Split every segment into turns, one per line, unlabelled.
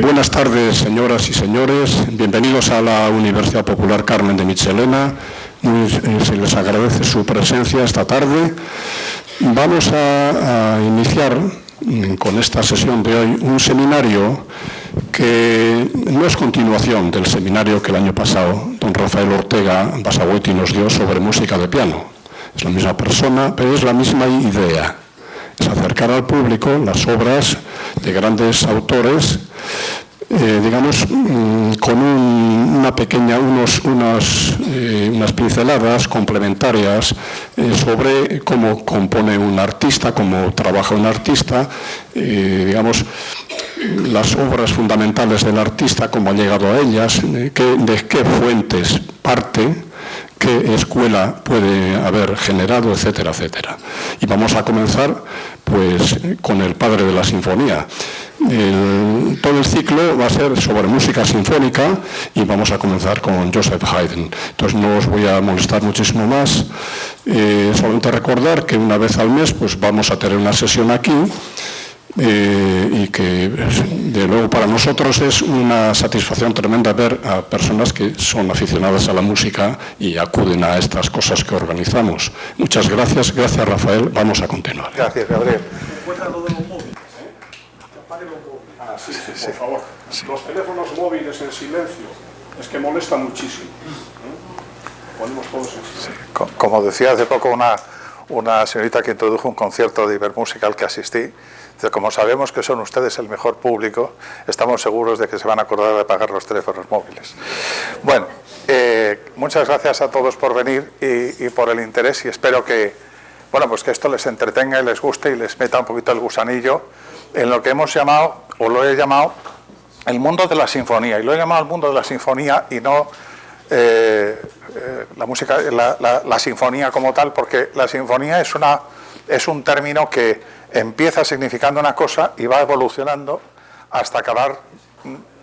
Buenas tardes, señoras y señores. Bienvenidos a la Universidad Popular Carmen de Michelena. Se les agradece su presencia esta tarde. Vamos a iniciar con esta sesión de hoy un seminario que no es continuación del seminario que el año pasado don Rafael Ortega Basaguetti nos dio sobre música de piano. Es la misma persona, pero es la misma idea. Es acercar al público las obras de grandes autores, digamos, con unas pinceladas complementarias sobre cómo compone un artista, cómo trabaja un artista, digamos, las obras fundamentales del artista, cómo ha llegado a ellas, de qué fuentes parte, qué escuela puede haber generado, etcétera, etcétera. Y vamos a comenzar pues con el padre de la sinfonía. Todo el ciclo va a ser sobre música sinfónica y vamos a comenzar con Joseph Haydn. Entonces no os voy a molestar muchísimo más. Solamente recordar que una vez al mes pues vamos a tener una sesión aquí. Y que de luego para nosotros es una satisfacción tremenda ver a personas que son aficionadas a la música y acuden a estas cosas que organizamos. Muchas gracias, gracias Rafael, vamos a continuar.
Gracias, Gabriel.
Encuentra lo de los móviles, por favor. Sí. Los teléfonos móviles en silencio, es que molesta muchísimo. Ponemos todos en silencio.
Sí. Como decía hace poco una señorita que introdujo un concierto de Ibermusica al que asistí, como sabemos que son ustedes el mejor público, estamos seguros de que se van a acordar de pagar los teléfonos móviles. Bueno, muchas gracias a todos por venir y por el interés, y espero que, bueno, pues que esto les entretenga y les guste y les meta un poquito el gusanillo en lo que hemos llamado, o lo he llamado, el mundo de la sinfonía. Y lo he llamado el mundo de la sinfonía y no la música, la sinfonía como tal, porque la sinfonía es un término que empieza significando una cosa y va evolucionando hasta acabar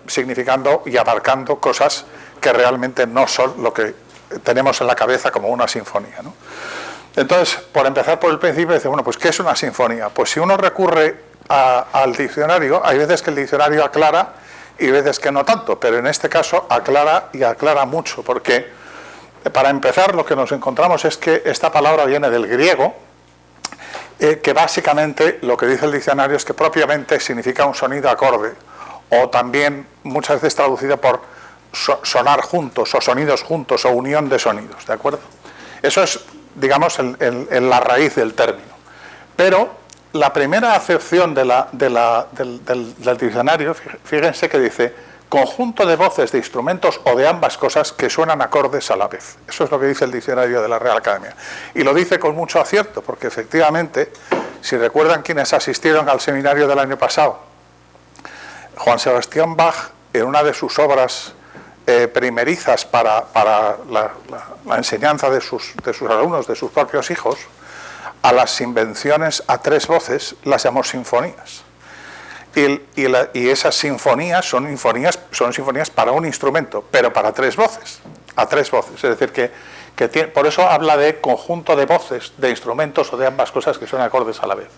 significando y abarcando cosas que realmente no son lo que tenemos en la cabeza como una sinfonía, ¿no? Entonces, por empezar por el principio, dice, bueno, pues ¿qué es una sinfonía? Pues si uno recurre al diccionario, hay veces que el diccionario aclara y veces que no tanto, pero en este caso aclara y aclara mucho, porque para empezar lo que nos encontramos es que esta palabra viene del griego, que básicamente lo que dice el diccionario es que propiamente significa un sonido acorde, o también muchas veces traducido por sonar juntos, o sonidos juntos, o unión de sonidos, ¿de acuerdo? Eso es, digamos, la raíz del término. Pero la primera acepción del diccionario, fíjense que dice conjunto de voces, de instrumentos o de ambas cosas que suenan acordes a la vez. Eso es lo que dice el diccionario de la Real Academia. Y lo dice con mucho acierto, porque efectivamente, si recuerdan quienes asistieron al seminario del año pasado, Juan Sebastián Bach, en una de sus obras primerizas para la enseñanza de sus alumnos, de sus propios hijos, a las invenciones a tres voces las llamó sinfonías. Y esas sinfonías son sinfonías para un instrumento, pero para tres voces, a tres voces. Es decir, que por eso habla de conjunto de voces, de instrumentos o de ambas cosas que son acordes a la vez.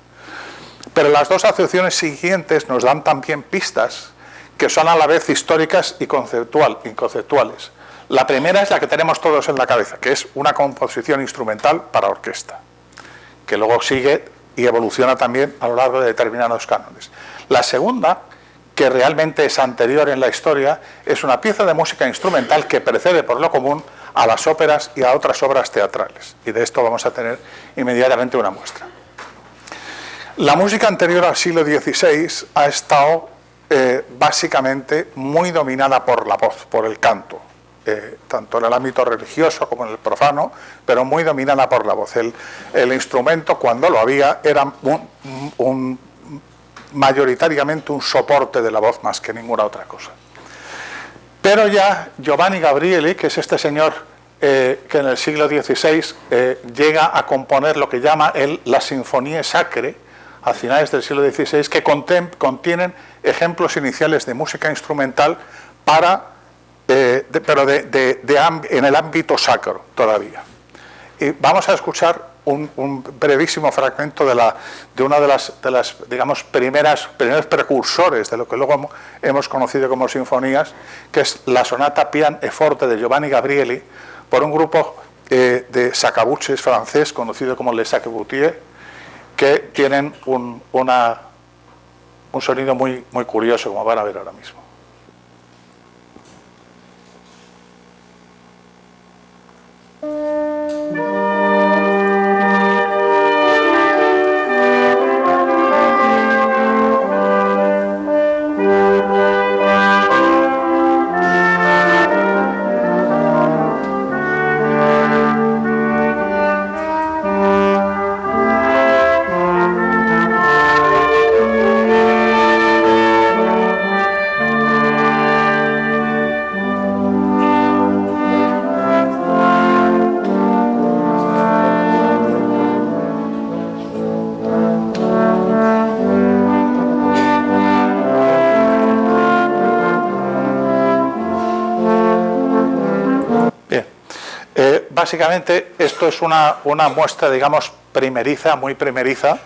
Pero las dos acepciones siguientes nos dan también pistas que son a la vez históricas y conceptuales. La primera es la que tenemos todos en la cabeza, que es una composición instrumental para orquesta, que luego sigue y evoluciona también a lo largo de determinados cánones. La segunda, que realmente es anterior en la historia, es una pieza de música instrumental que precede por lo común a las óperas y a otras obras teatrales. Y de esto vamos a tener inmediatamente una muestra. La música anterior al siglo XVI ha estado básicamente muy dominada por la voz, por el canto. Tanto en el ámbito religioso como en el profano, pero muy dominada por la voz. El instrumento, cuando lo había, era mayoritariamente un soporte de la voz más que ninguna otra cosa. Pero ya Giovanni Gabrieli, que es este señor que en el siglo XVI llega a componer lo que llama él la Sinfonie Sacre, a finales del siglo XVI, que contienen ejemplos iniciales de música instrumental pero en el ámbito sacro todavía. Y vamos a escuchar un brevísimo fragmento de una de las digamos, primeros precursores de lo que luego hemos conocido como sinfonías, que es la sonata Pian e Forte de Giovanni Gabrieli, por un grupo de sacabuches francés conocido como Les Sacabutiers, que tienen un sonido muy curioso, como van a ver ahora mismo. Básicamente esto es una muestra, digamos, primeriza, muy primeriza,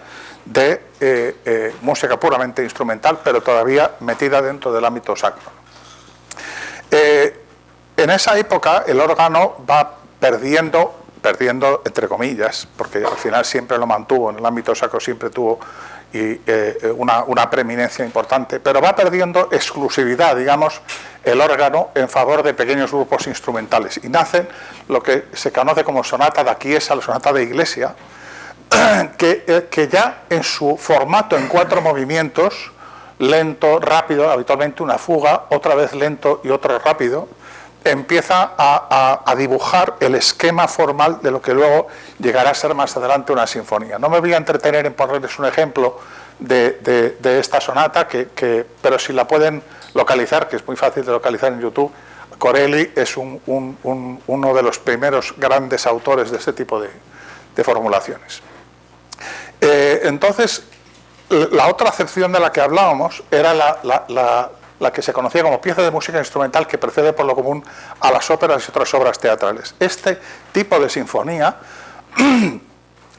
de música puramente instrumental, pero todavía metida dentro del ámbito sacro. En esa época el órgano va perdiendo entre comillas, porque al final siempre lo mantuvo, en el ámbito sacro siempre tuvo una preeminencia importante, pero va perdiendo exclusividad, digamos, el órgano en favor de pequeños grupos instrumentales, y nacen lo que se conoce como sonata da chiesa, la sonata de iglesia, que ya en su formato en 4 movimientos, lento, rápido, habitualmente una fuga, otra vez lento y otro rápido, empieza a dibujar el esquema formal de lo que luego llegará a ser más adelante una sinfonía. No me voy a entretener en ponerles un ejemplo de esta sonata, pero si la pueden localizar, que es muy fácil de localizar en YouTube, Corelli es uno de los primeros grandes autores de este tipo de formulaciones. Entonces, la otra acepción de la que hablábamos era la que se conocía como pieza de música instrumental, que precede por lo común a las óperas y otras obras teatrales. Este tipo de sinfonía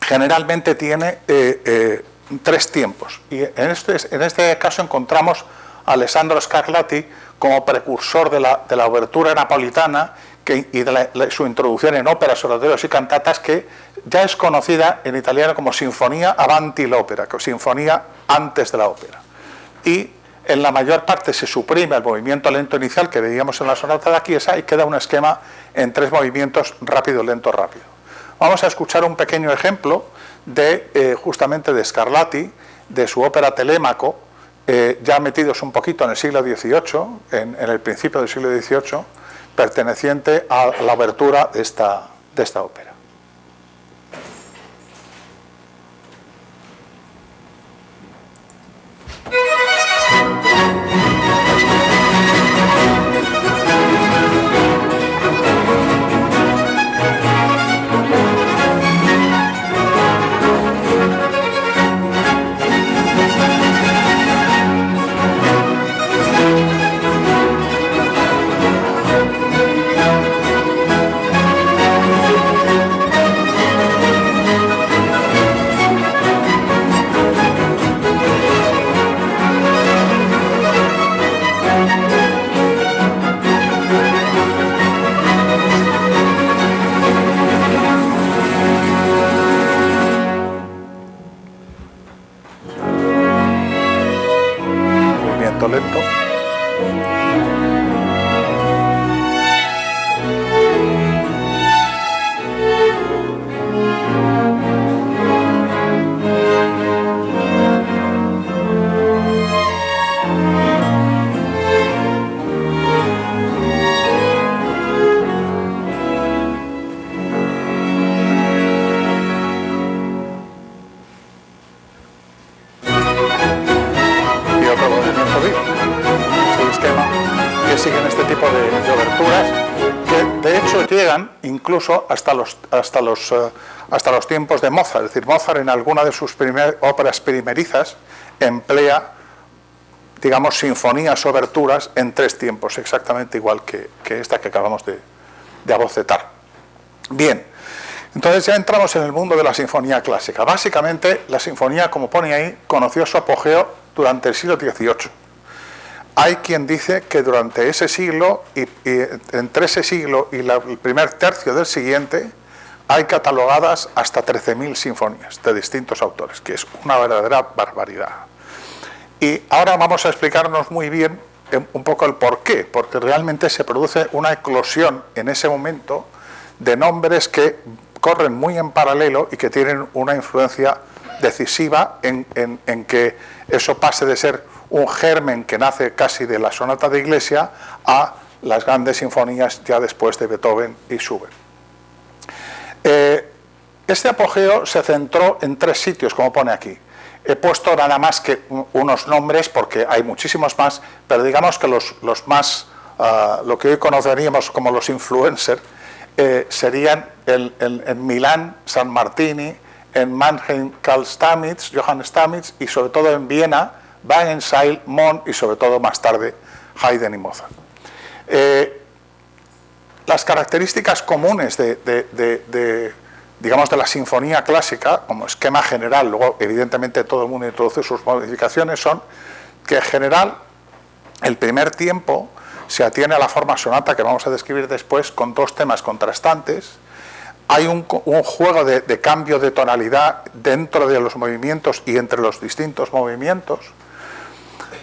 generalmente tiene 3 tiempos, y en este caso encontramos a Alessandro Scarlatti como precursor de la obertura napolitana y de su introducción en óperas, oratorios y cantatas, que ya es conocida en italiano como Sinfonía avanti l'opera, sinfonía antes de la ópera. Y en la mayor parte se suprime el movimiento lento inicial que veíamos en la sonata da chiesa y queda un esquema en 3 movimientos rápido, lento, rápido. Vamos a escuchar un pequeño ejemplo justamente de Scarlatti, de su ópera Telémaco, ya metidos un poquito en el siglo XVIII, en el principio del siglo XVIII, perteneciente a la obertura de esta ópera. Lento. Siguen este tipo de oberturas que de hecho llegan incluso hasta los tiempos de Mozart. Es decir, Mozart en alguna de sus óperas primerizas emplea, digamos, sinfonías, oberturas en 3 tiempos, exactamente igual que esta que acabamos de abocetar. Bien, Entonces ya entramos en el mundo de la sinfonía clásica. Básicamente, la sinfonía, como pone ahí, conoció su apogeo durante el siglo XVIII. Hay quien dice que durante ese siglo, y entre ese siglo y el primer tercio del siguiente, hay catalogadas hasta 13.000 sinfonías de distintos autores, que es una verdadera barbaridad. Y ahora vamos a explicarnos muy bien un poco el porqué, porque realmente se produce una eclosión en ese momento de nombres que corren muy en paralelo y que tienen una influencia decisiva en que eso pase de ser un germen que nace casi de la sonata de iglesia a las grandes sinfonías ya después de Beethoven y Schubert. Este apogeo se centró en 3 sitios, como pone aquí. He puesto nada más que unos nombres porque hay muchísimos más, pero digamos que los más, lo que hoy conoceríamos como los influencers, serían en Milán, San Martini, en Mannheim, Karl Stamitz, Johann Stamitz, y sobre todo en Viena, Wagenseil, Monn y sobre todo más tarde Haydn y Mozart. Las características comunes digamos de la sinfonía clásica, como esquema general, luego evidentemente todo el mundo introduce sus modificaciones, son que en general el primer tiempo se atiene a la forma sonata que vamos a describir después con 2 temas contrastantes. Hay un juego de cambio de tonalidad dentro de los movimientos y entre los distintos movimientos,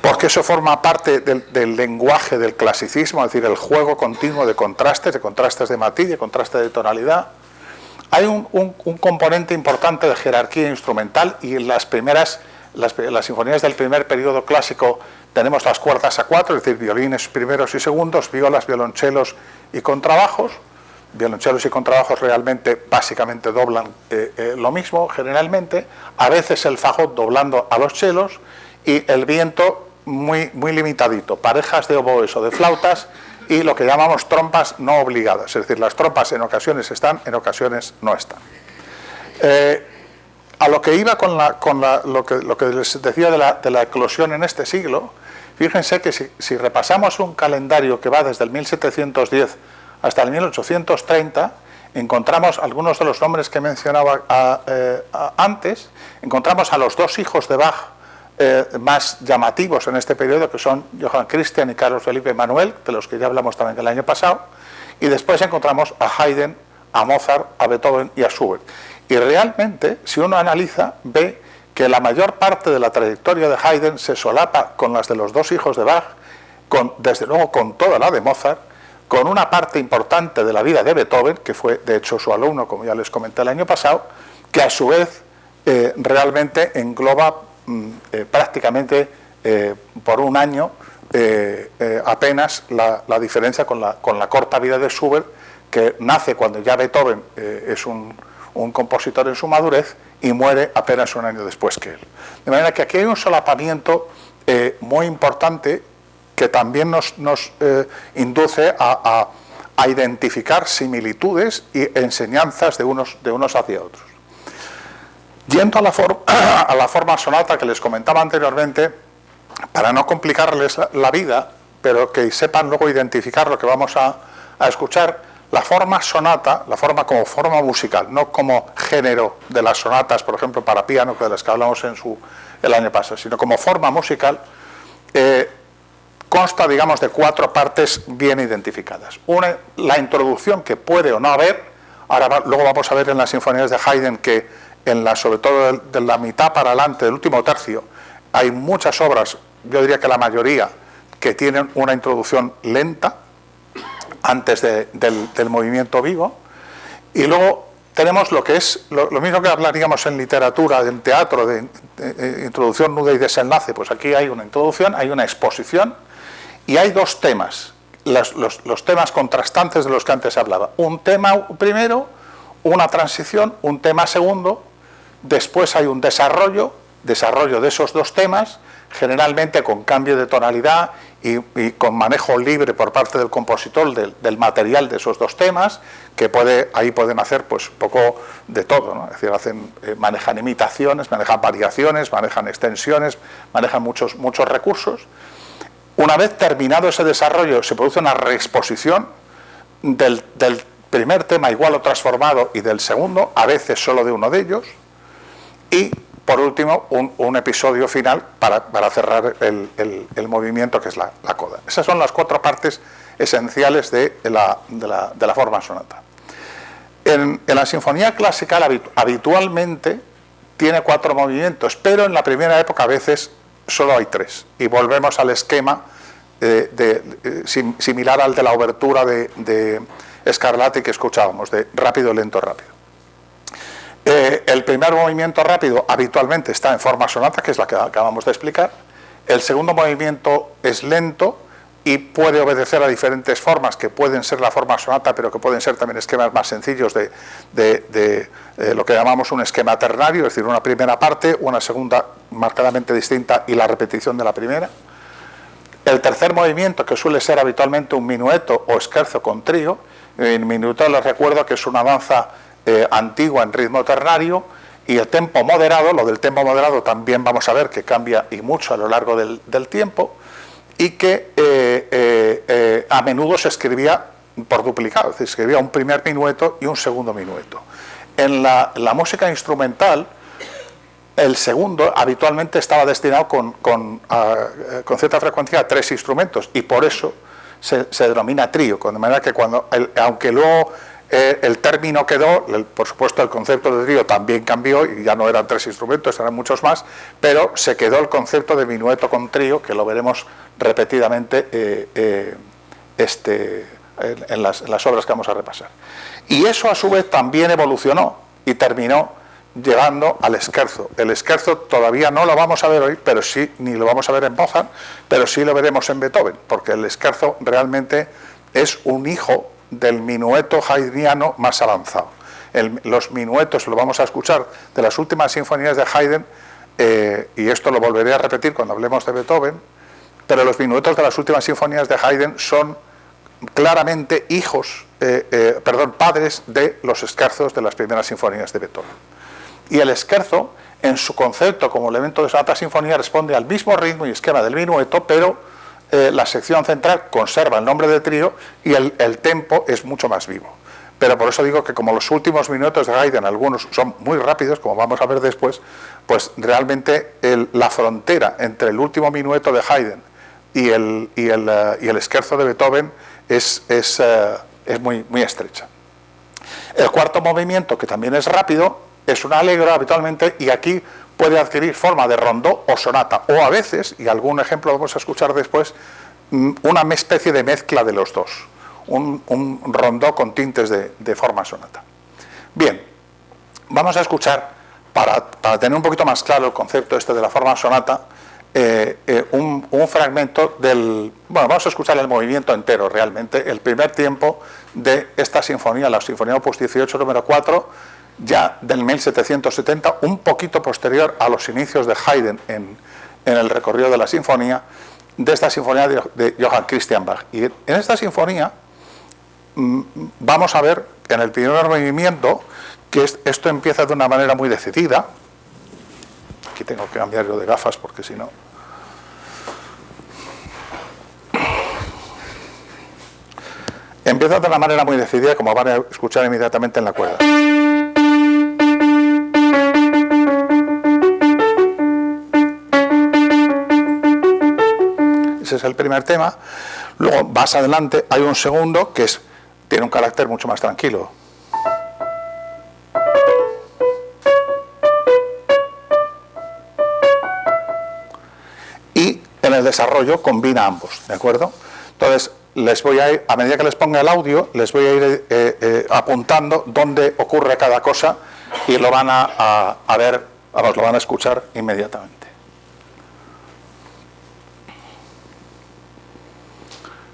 porque eso forma parte del lenguaje del clasicismo, es decir, el juego continuo de contrastes de matiz, de contraste de tonalidad. Hay un componente importante de jerarquía instrumental, y en las sinfonías del primer periodo clásico tenemos las cuerdas a 4, es decir, violines primeros y segundos, violas, violonchelos y contrabajos. Violonchelos y contrabajos realmente, básicamente doblan lo mismo, generalmente. A veces el fagot doblando a los chelos y el viento muy, muy limitadito. Parejas de oboes o de flautas y lo que llamamos trompas no obligadas. Es decir, las trompas en ocasiones están, en ocasiones no están. A lo que iba con lo que les decía de la eclosión en este siglo, fíjense que si repasamos un calendario que va desde el 1710 hasta el 1830, encontramos algunos de los nombres que mencionaba antes. Encontramos a los 2 hijos de Bach más llamativos en este periodo, que son Johann Christian y Carlos Felipe Emanuel, de los que ya hablamos también el año pasado, y después encontramos a Haydn, a Mozart, a Beethoven y a Schubert. Y realmente, si uno analiza, ve que la mayor parte de la trayectoria de Haydn se solapa con las de los 2 hijos de Bach, desde luego con toda la de Mozart, con una parte importante de la vida de Beethoven, que fue de hecho su alumno, como ya les comenté el año pasado, que a su vez realmente engloba prácticamente por un año apenas la diferencia con la corta vida de Schubert, que nace cuando ya Beethoven es un compositor en su madurez y muere apenas un año después que él. De manera que aquí hay un solapamiento muy importante que también nos induce a identificar similitudes y enseñanzas de unos hacia otros. Yendo a la forma sonata que les comentaba anteriormente, para no complicarles la vida, pero que sepan luego identificar lo que vamos a escuchar, la forma sonata, la forma como forma musical, no como género de las sonatas, por ejemplo, para piano, de las que hablamos el año pasado, sino como forma musical, consta, digamos, de 4 partes bien identificadas. Una, la introducción, que puede o no haber. Luego vamos a ver en las sinfonías de Haydn que sobre todo de la mitad para adelante, del último tercio, hay muchas obras, yo diría que la mayoría, que tienen una introducción lenta antes del movimiento vivo. Y luego tenemos lo que es lo mismo que hablaríamos en literatura, en teatro, de introducción, nudo y desenlace. Pues aquí hay una introducción, hay una exposición y hay 2 temas, los temas contrastantes de los que antes hablaba. Un tema primero, una transición, un tema segundo, después hay un desarrollo de esos 2 temas, generalmente con cambio de tonalidad y con manejo libre por parte del compositor del material de esos 2 temas, que ahí pueden hacer pues un poco de todo, ¿no? Es decir, manejan imitaciones, manejan variaciones, manejan extensiones, manejan muchos recursos. Una vez terminado ese desarrollo, se produce una reexposición del primer tema igual o transformado y del segundo, a veces solo de uno de ellos, y por último un episodio final para cerrar el movimiento, que es la coda. Esas son las 4 partes esenciales de la forma sonata. En la sinfonía clásica habitualmente tiene 4 movimientos, pero en la primera época a veces solo hay 3, y volvemos al esquema similar al de la obertura de Scarlatti que escuchábamos, de rápido, lento, rápido. El primer movimiento rápido habitualmente está en forma sonata, que es la que acabamos de explicar. El segundo movimiento es lento y puede obedecer a diferentes formas, que pueden ser la forma sonata, pero que pueden ser también esquemas más sencillos de lo que llamamos un esquema ternario, es decir, una primera parte, una segunda marcadamente distinta y la repetición de la primera. El tercer movimiento, que suele ser habitualmente un minueto o scherzo con trío. En minueto les recuerdo que es una danza antigua en ritmo ternario, y el tempo moderado, lo del tempo moderado también vamos a ver que cambia y mucho a lo largo del tiempo, y que a menudo se escribía por duplicado, es decir, se escribía un primer minueto y un segundo minueto. En la música instrumental, el segundo habitualmente estaba destinado con cierta frecuencia a 3 instrumentos, y por eso se denomina trío, de manera que aunque luego el término quedó, por supuesto el concepto de trío también cambió y ya no eran 3 instrumentos, eran muchos más, pero se quedó el concepto de minueto con trío, que lo veremos repetidamente en las obras que vamos a repasar. Y eso a su vez también evolucionó y terminó llevando al scherzo. El scherzo todavía no lo vamos a ver hoy, pero sí, ni lo vamos a ver en Mozart, pero sí lo veremos en Beethoven, porque el scherzo realmente es un hijo del minueto haydniano más avanzado. Los minuetos, lo vamos a escuchar de las últimas sinfonías de Haydn, y esto lo volveré a repetir cuando hablemos de Beethoven, pero los minuetos de las últimas sinfonías de Haydn son claramente padres de los scherzos de las primeras sinfonías de Beethoven. Y el scherzo, en su concepto como elemento de sonata sinfonía, responde al mismo ritmo y esquema del minueto, pero la sección central conserva el nombre de trío y el tempo es mucho más vivo. Pero por eso digo que como los últimos minutos de Haydn, algunos son muy rápidos, como vamos a ver después, pues realmente la frontera entre el último minueto de Haydn y el scherzo de Beethoven es muy, muy estrecha. El cuarto movimiento, que también es rápido, es un allegro habitualmente, y aquí puede adquirir forma de rondó o sonata, o a veces, y algún ejemplo vamos a escuchar después, una especie de mezcla de los dos, un rondó con tintes de forma sonata. Bien, vamos a escuchar, para tener un poquito más claro el concepto de la forma sonata, un fragmento vamos a escuchar el movimiento entero realmente, el primer tiempo de esta sinfonía, la sinfonía opus 18 número 4, ya del 1770, un poquito posterior a los inicios de Haydn en el recorrido de la sinfonía, de esta sinfonía de Johann Christian Bach. Y en esta sinfonía vamos a ver en el primer movimiento que esto empieza de una manera muy decidida. Aquí tengo que cambiar yo de gafas porque si no... Empieza de una manera muy decidida, como van a escuchar inmediatamente en la cuerda. Ese es el primer tema. Luego, más adelante, hay un segundo que tiene un carácter mucho más tranquilo. Y en el desarrollo combina ambos, ¿de acuerdo? Entonces, les voy a ir, a medida que les ponga el audio, les voy a ir apuntando dónde ocurre cada cosa y lo van a ver, lo van a escuchar inmediatamente.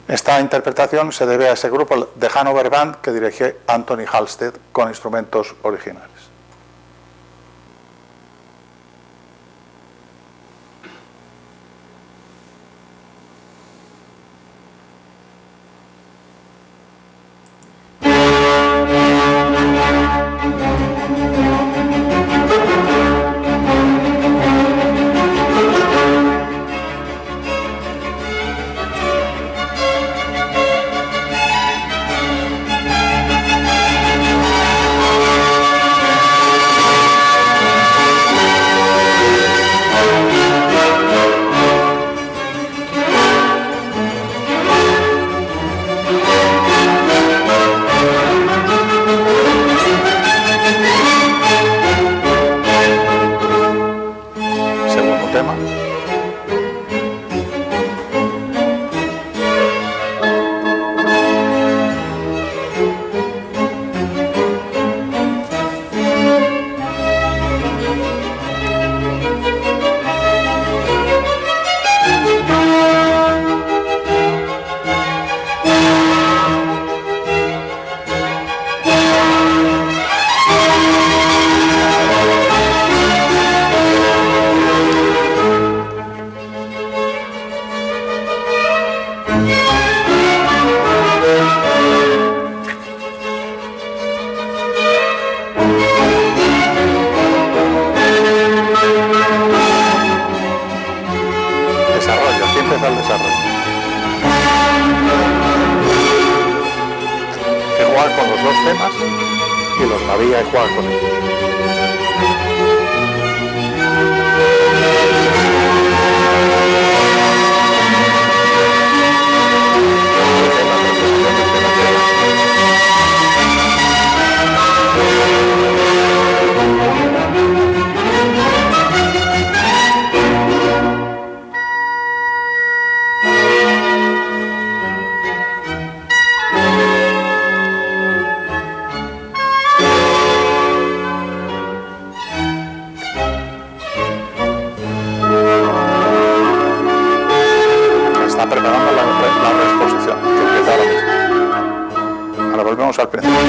Esta interpretación se debe a ese grupo de Hannover Band que dirige Anthony Halstead con instrumentos originales. temas y los varía y juega con ellos. Preparando la reexposición, que empieza ahora mismo. Ahora volvemos al principio.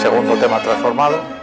Segundo tema transformado.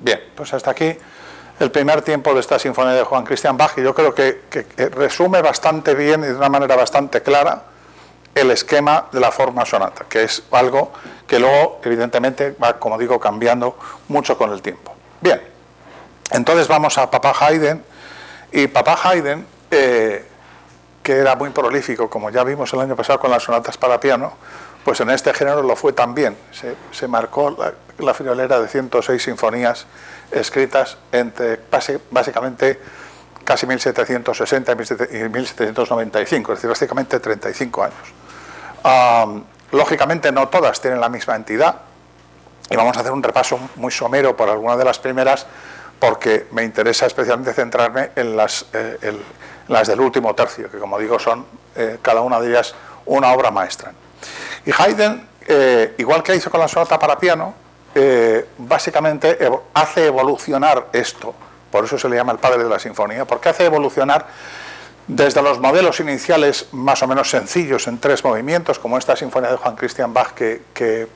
Bien, pues hasta aquí el primer tiempo de esta sinfonía de Johann Christian Bach, y yo creo que resume bastante bien y de una manera bastante clara el esquema de la forma sonata, que es algo que luego evidentemente va, como digo, cambiando mucho con el tiempo. Bien, entonces vamos a Papa Haydn, y Papa Haydn, que era muy prolífico, como ya vimos el año pasado con las sonatas para piano, pues en este género lo fue también. Se marcó la friolera de 106 sinfonías escritas entre básicamente casi 1760 y 1795, es decir, básicamente 35 años. Lógicamente no todas tienen la misma entidad, y vamos a hacer un repaso muy somero por alguna de las primeras, porque me interesa especialmente centrarme en las del último tercio, que como digo son cada una de ellas una obra maestra. Y Haydn, igual que hizo con la sonata para piano, básicamente hace evolucionar esto, por eso se le llama el padre de la sinfonía, porque hace evolucionar desde los modelos iniciales más o menos sencillos en 3 movimientos, como esta sinfonía de Johann Christian Bach que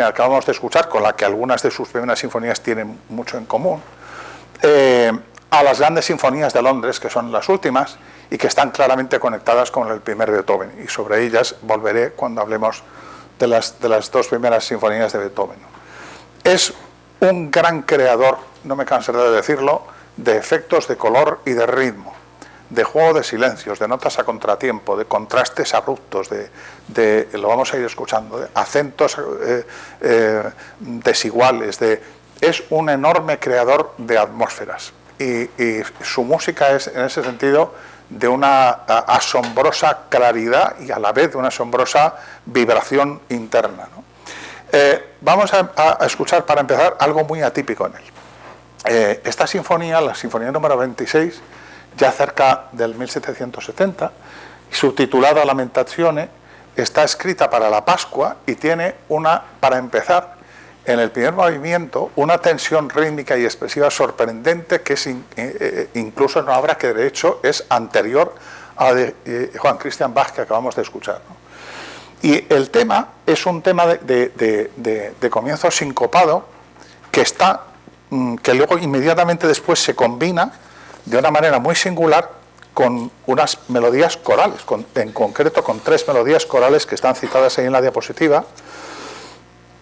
acabamos de escuchar, con la que algunas de sus primeras sinfonías tienen mucho en común, a las grandes sinfonías de Londres, que son las últimas, y que están claramente conectadas con el primer Beethoven, y sobre ellas volveré cuando hablemos de las 2 primeras sinfonías de Beethoven. Es un gran creador, no me cansaré de decirlo, de efectos de color y de ritmo, de juego de silencios, de notas a contratiempo, de contrastes abruptos, lo vamos a ir escuchando, de acentos desiguales, es un enorme creador de atmósferas, y su música es en ese sentido de una asombrosa claridad y a la vez de una asombrosa vibración interna, ¿no? Vamos a escuchar para empezar algo muy atípico en él. Esta sinfonía, la sinfonía número 26, ya cerca del 1770, subtitulada Lamentazione, está escrita para la Pascua y tiene para empezar, en el primer movimiento, una tensión rítmica y expresiva sorprendente, que es incluso una obra que de hecho es anterior a la de Johann Christian Bach, que acabamos de escuchar, ¿no? Y el tema es un tema de comienzo sincopado que está, que luego inmediatamente después se combina de una manera muy singular con unas melodías corales, en concreto con 3 melodías corales que están citadas ahí en la diapositiva,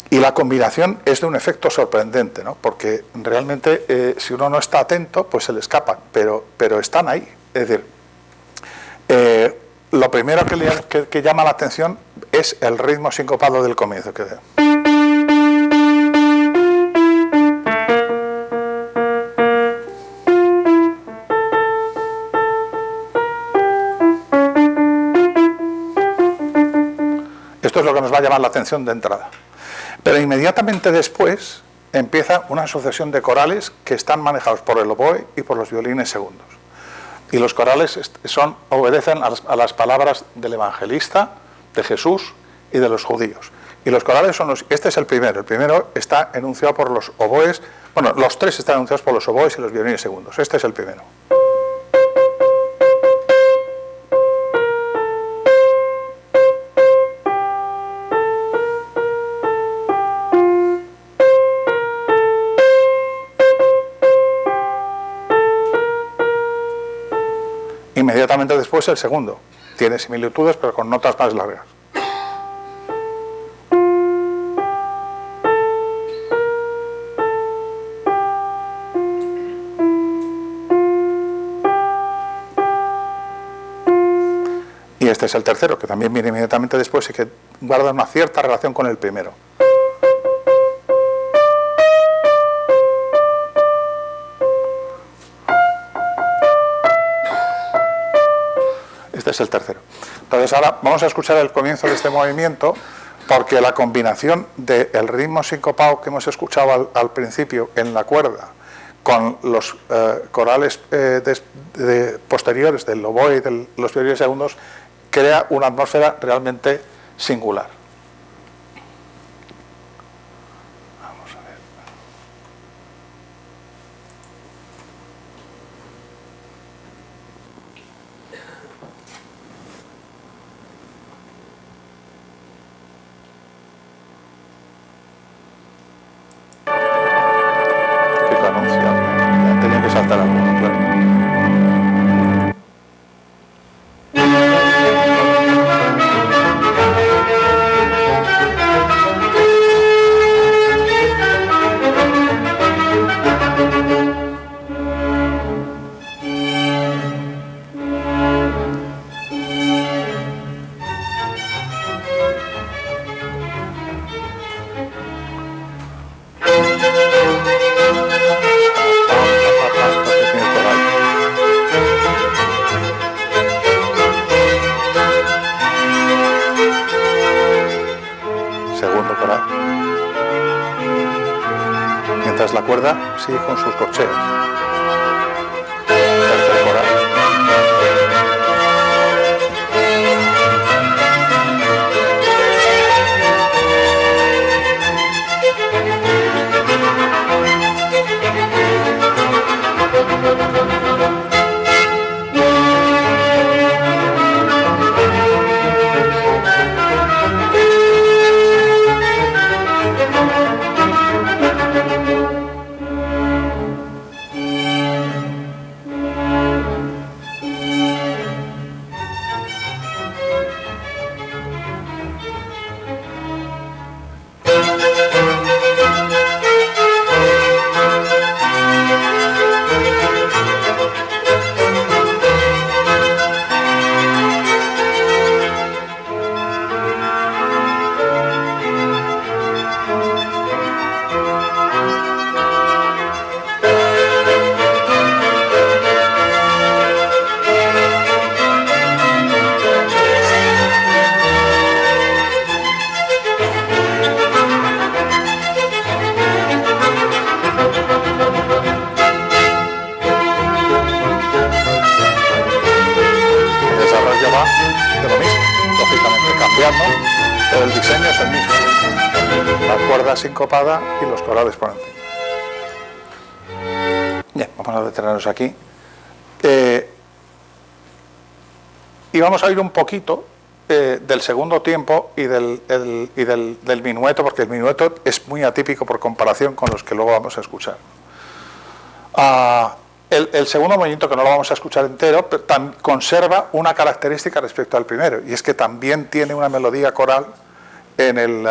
y la combinación es de un efecto sorprendente, ¿no? Porque realmente si uno no está atento pues se le escapan, pero están ahí. Es decir, lo primero que llama la atención es el ritmo sincopado del comienzo. Esto es lo que nos va a llamar la atención de entrada. Pero inmediatamente después empieza una sucesión de corales que están manejados por el oboe y por los violines segundos. Y los corales obedecen a las palabras del evangelista, de Jesús y de los judíos. Y los corales son este es el primero está enunciado por los oboes, bueno, los 3 están enunciados por los oboes y los violines segundos. Este es el primero. Inmediatamente después el segundo. Tiene similitudes pero con notas más largas. Y este es el tercero, que también viene inmediatamente después y que guarda una cierta relación con el primero. Este es el tercero. Entonces ahora vamos a escuchar el comienzo de este movimiento, porque la combinación del ritmo sincopado que hemos escuchado al principio en la cuerda con los corales posteriores del oboe y de los violines segundos crea una atmósfera realmente singular. Vamos a ver. Tenía que saltar alguno, claro. Segundo coral. Mientras la cuerda sigue con sus corcheas. Tercer coral. Pero el diseño es el mismo. La cuerda sincopada y los corales por encima. Bien, vamos a detenernos aquí. Y vamos a ir un poquito del segundo tiempo y del minueto, porque el minueto es muy atípico por comparación con los que luego vamos a escuchar. El segundo movimiento, que no lo vamos a escuchar entero, pero conserva una característica respecto al primero, y es que también tiene una melodía coral en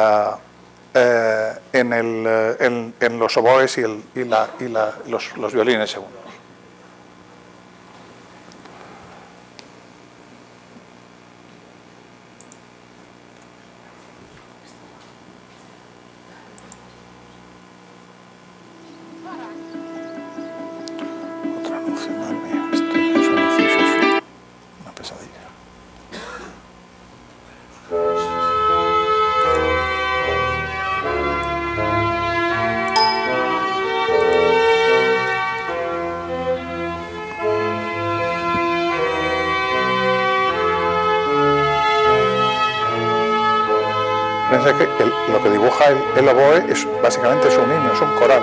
los oboes y los violines segundos. Otro anuncio, madre mía, estos anuncios son una pesadilla. Fíjense que lo que dibuja el oboe básicamente es un himno, es un coral,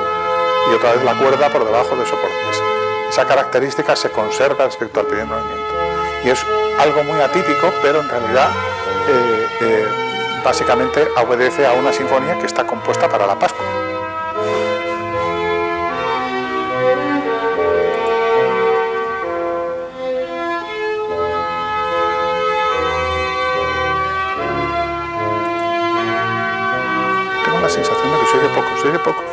y otra vez la cuerda por debajo de soportes. Esa característica se conserva respecto al primer movimiento. Y es algo muy atípico, pero en realidad básicamente obedece a una sinfonía que está compuesta para la Pascua. Tengo la sensación de que se oye poco.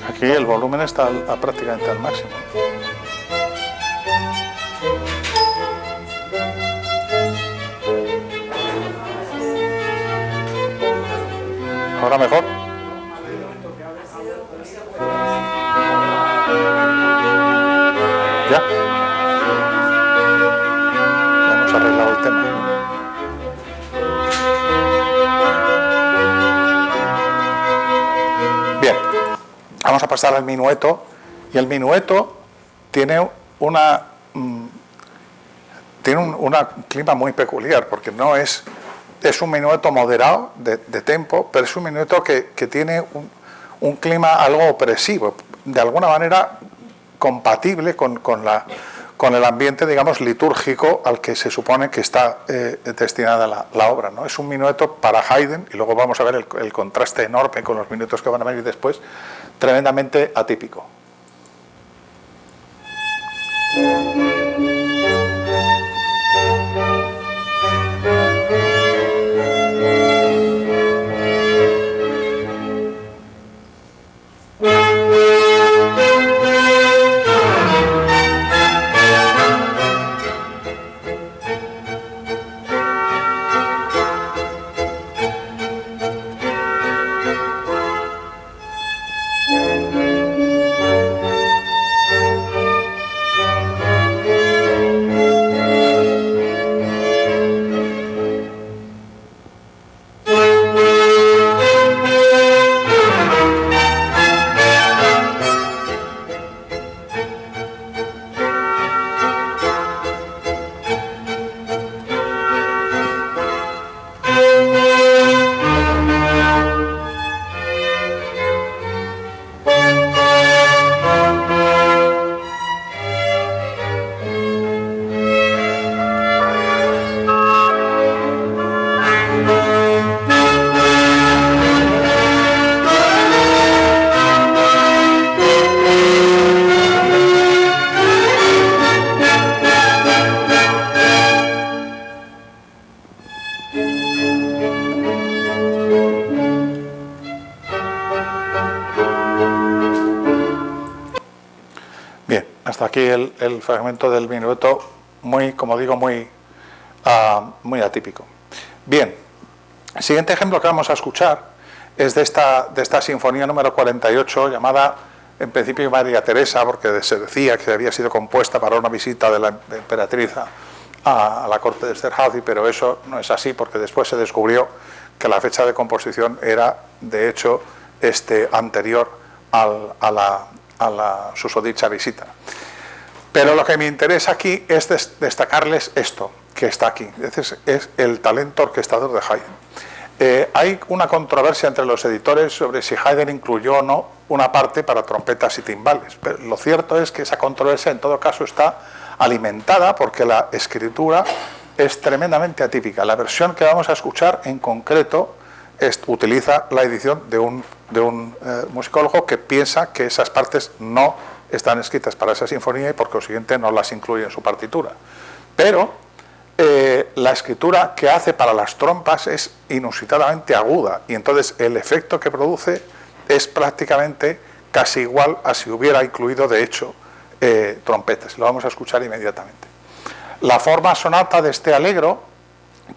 Aquí el volumen está prácticamente al máximo. ¿Ahora mejor? ¿Ya? Ya hemos arreglado el tema. Bien. Vamos a pasar al minueto, y el minueto tiene un clima muy peculiar, porque no es un minueto moderado de tempo, pero es un minueto que tiene un clima algo opresivo, de alguna manera compatible con el ambiente, digamos, litúrgico al que se supone que está destinada la obra, ¿no? Es un minueto para Haydn, y luego vamos a ver el contraste enorme con los minuetos que van a venir después, tremendamente atípico. Hasta aquí el fragmento del minueto, muy, como digo, muy atípico. Bien, el siguiente ejemplo que vamos a escuchar es de esta sinfonía número 48, llamada en principio María Teresa, porque se decía que había sido compuesta para una visita de la emperatriz a la corte de Esterházy, pero eso no es así, porque después se descubrió que la fecha de composición era, de hecho, anterior a la susodicha visita. Pero lo que me interesa aquí es destacarles esto que está aquí, es el talento orquestador de Haydn. Hay una controversia entre los editores sobre si Haydn incluyó o no una parte para trompetas y timbales, pero lo cierto es que esa controversia en todo caso está alimentada porque la escritura es tremendamente atípica. La versión que vamos a escuchar en concreto utiliza la edición de un musicólogo que piensa que esas partes no están escritas para esa sinfonía y por consiguiente no las incluye en su partitura. Pero la escritura que hace para las trompas es inusitadamente aguda y entonces el efecto que produce es prácticamente casi igual a si hubiera incluido de hecho trompetas. Lo vamos a escuchar inmediatamente. La forma sonata de este allegro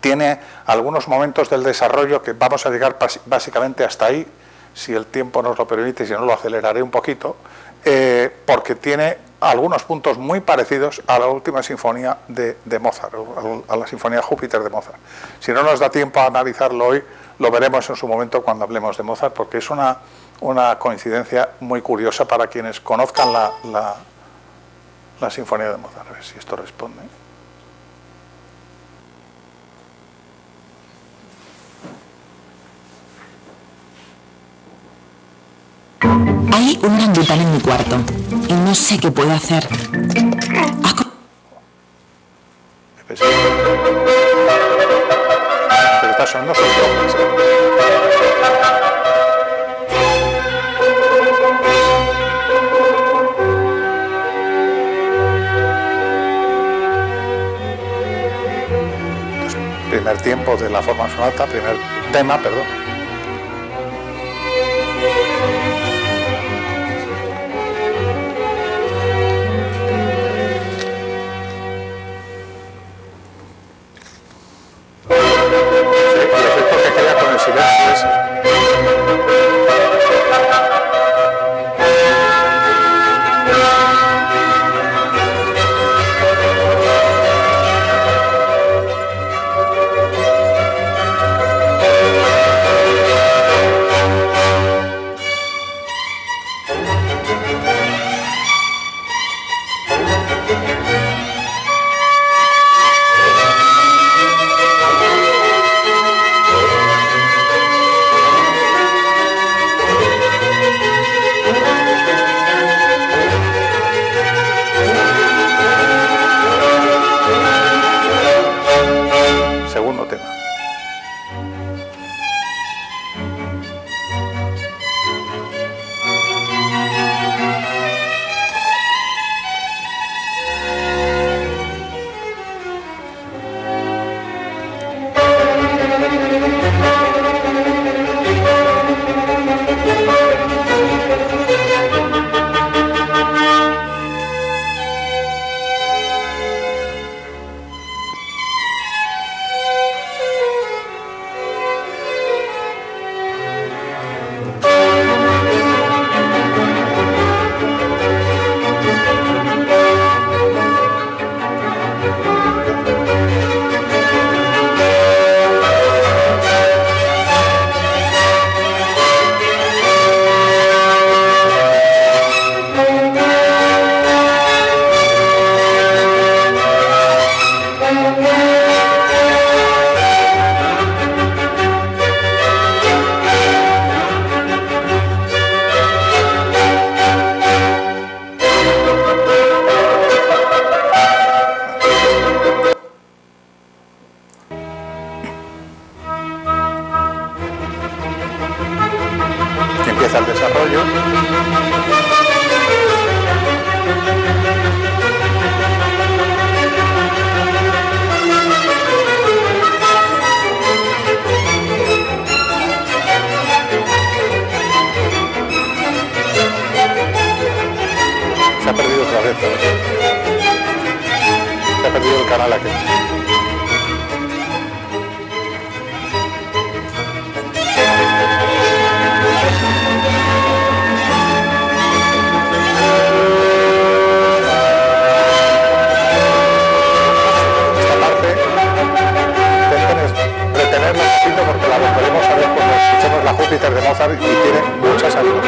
tiene algunos momentos del desarrollo que vamos a llegar básicamente hasta ahí, si el tiempo nos lo permite, si no lo aceleraré un poquito, porque tiene algunos puntos muy parecidos a la última sinfonía de Mozart, a la sinfonía Júpiter de Mozart. Si no nos da tiempo a analizarlo hoy, lo veremos en su momento cuando hablemos de Mozart, porque es una coincidencia muy curiosa para quienes conozcan la sinfonía de Mozart. A ver si esto responde.
Hay un orangután en mi cuarto y no sé qué puedo hacer.
Pero está sonando sus trompas. Primer tiempo de la forma sonata, primer tema, perdón. Empieza el desarrollo. Se ha perdido otra vez. Se ha perdido el canal aquí. Retenerlo un poquito porque la volveremos a ver cuando escuchemos la Júpiter de Mozart y tiene mucha salud.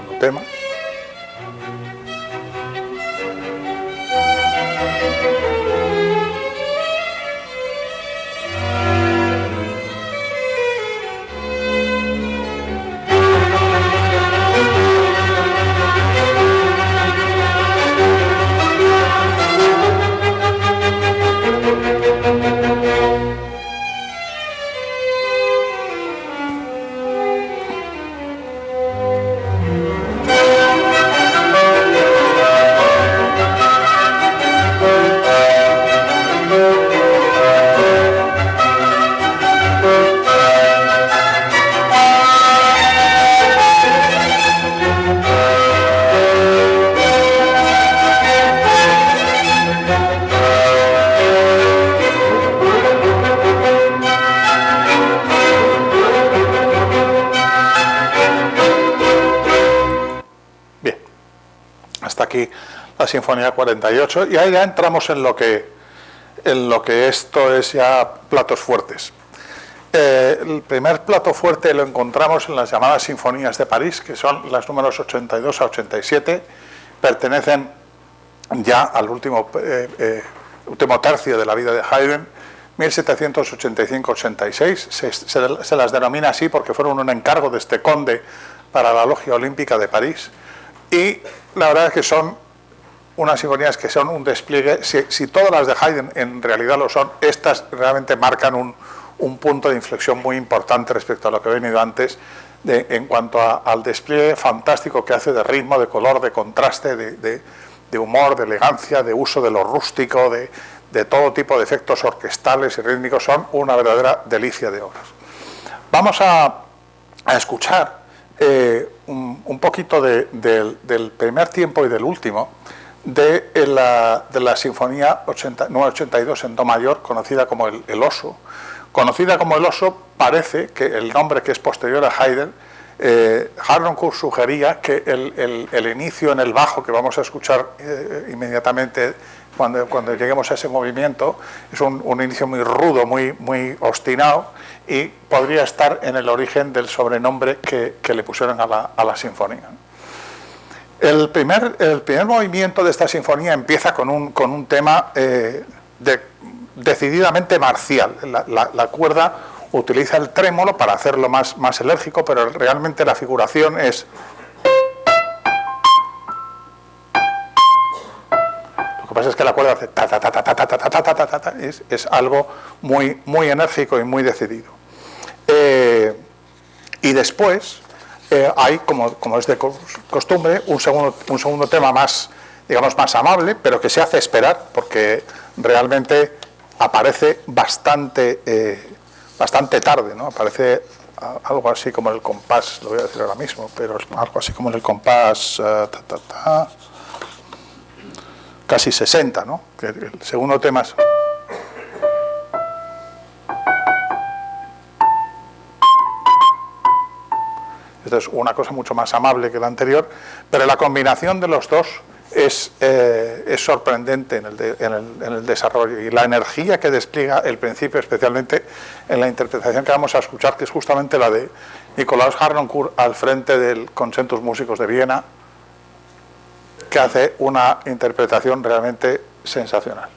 segundo tema. La Sinfonía 48, y ahí ya entramos en lo que esto es ya platos fuertes. El primer plato fuerte lo encontramos en las llamadas Sinfonías de París, que son las números 82 a 87, pertenecen ya al último tercio de la vida de Haydn, 1785-86, se las denomina así porque fueron un encargo de este conde para la Logia Olímpica de París, y la verdad es que son unas sinfonías que son un despliegue. Si todas las de Haydn en realidad lo son, estas realmente marcan un punto de inflexión muy importante respecto a lo que he venido antes, en cuanto al despliegue fantástico que hace de ritmo, de color, de contraste, de humor, de elegancia, de uso de lo rústico, de todo tipo de efectos orquestales y rítmicos. Son una verdadera delicia de obras. Vamos a escuchar un poquito del primer tiempo y del último de la Sinfonía 82 en Do mayor, conocida como el Oso. Conocida como el Oso, parece que el nombre, que es posterior a Haydn, Harnoncourt sugería que el inicio en el bajo, que vamos a escuchar inmediatamente cuando lleguemos a ese movimiento, es un inicio muy rudo, muy obstinado, y podría estar en el origen del sobrenombre que le pusieron a la sinfonía. El primer movimiento de esta sinfonía empieza con un tema decididamente marcial. La cuerda utiliza el trémolo para hacerlo más enérgico, pero realmente la figuración es... Lo que pasa es que la cuerda hace ta ta ta ta ta ta ta ta ta ta ta, es algo muy enérgico y muy decidido. Y después hay, como es de costumbre, un segundo tema más, digamos, más amable, pero que se hace esperar, porque realmente aparece bastante tarde, ¿no? Aparece algo así como el compás, lo voy a decir ahora mismo, pero es algo así como en el compás casi 60, ¿no? El segundo tema es... Esto es una cosa mucho más amable que la anterior, pero la combinación de los dos es sorprendente en el desarrollo, y la energía que despliega el principio, especialmente en la interpretación que vamos a escuchar, que es justamente la de Nikolaus Harnoncourt al frente del Concertus Musicus de Viena, que hace una interpretación realmente sensacional.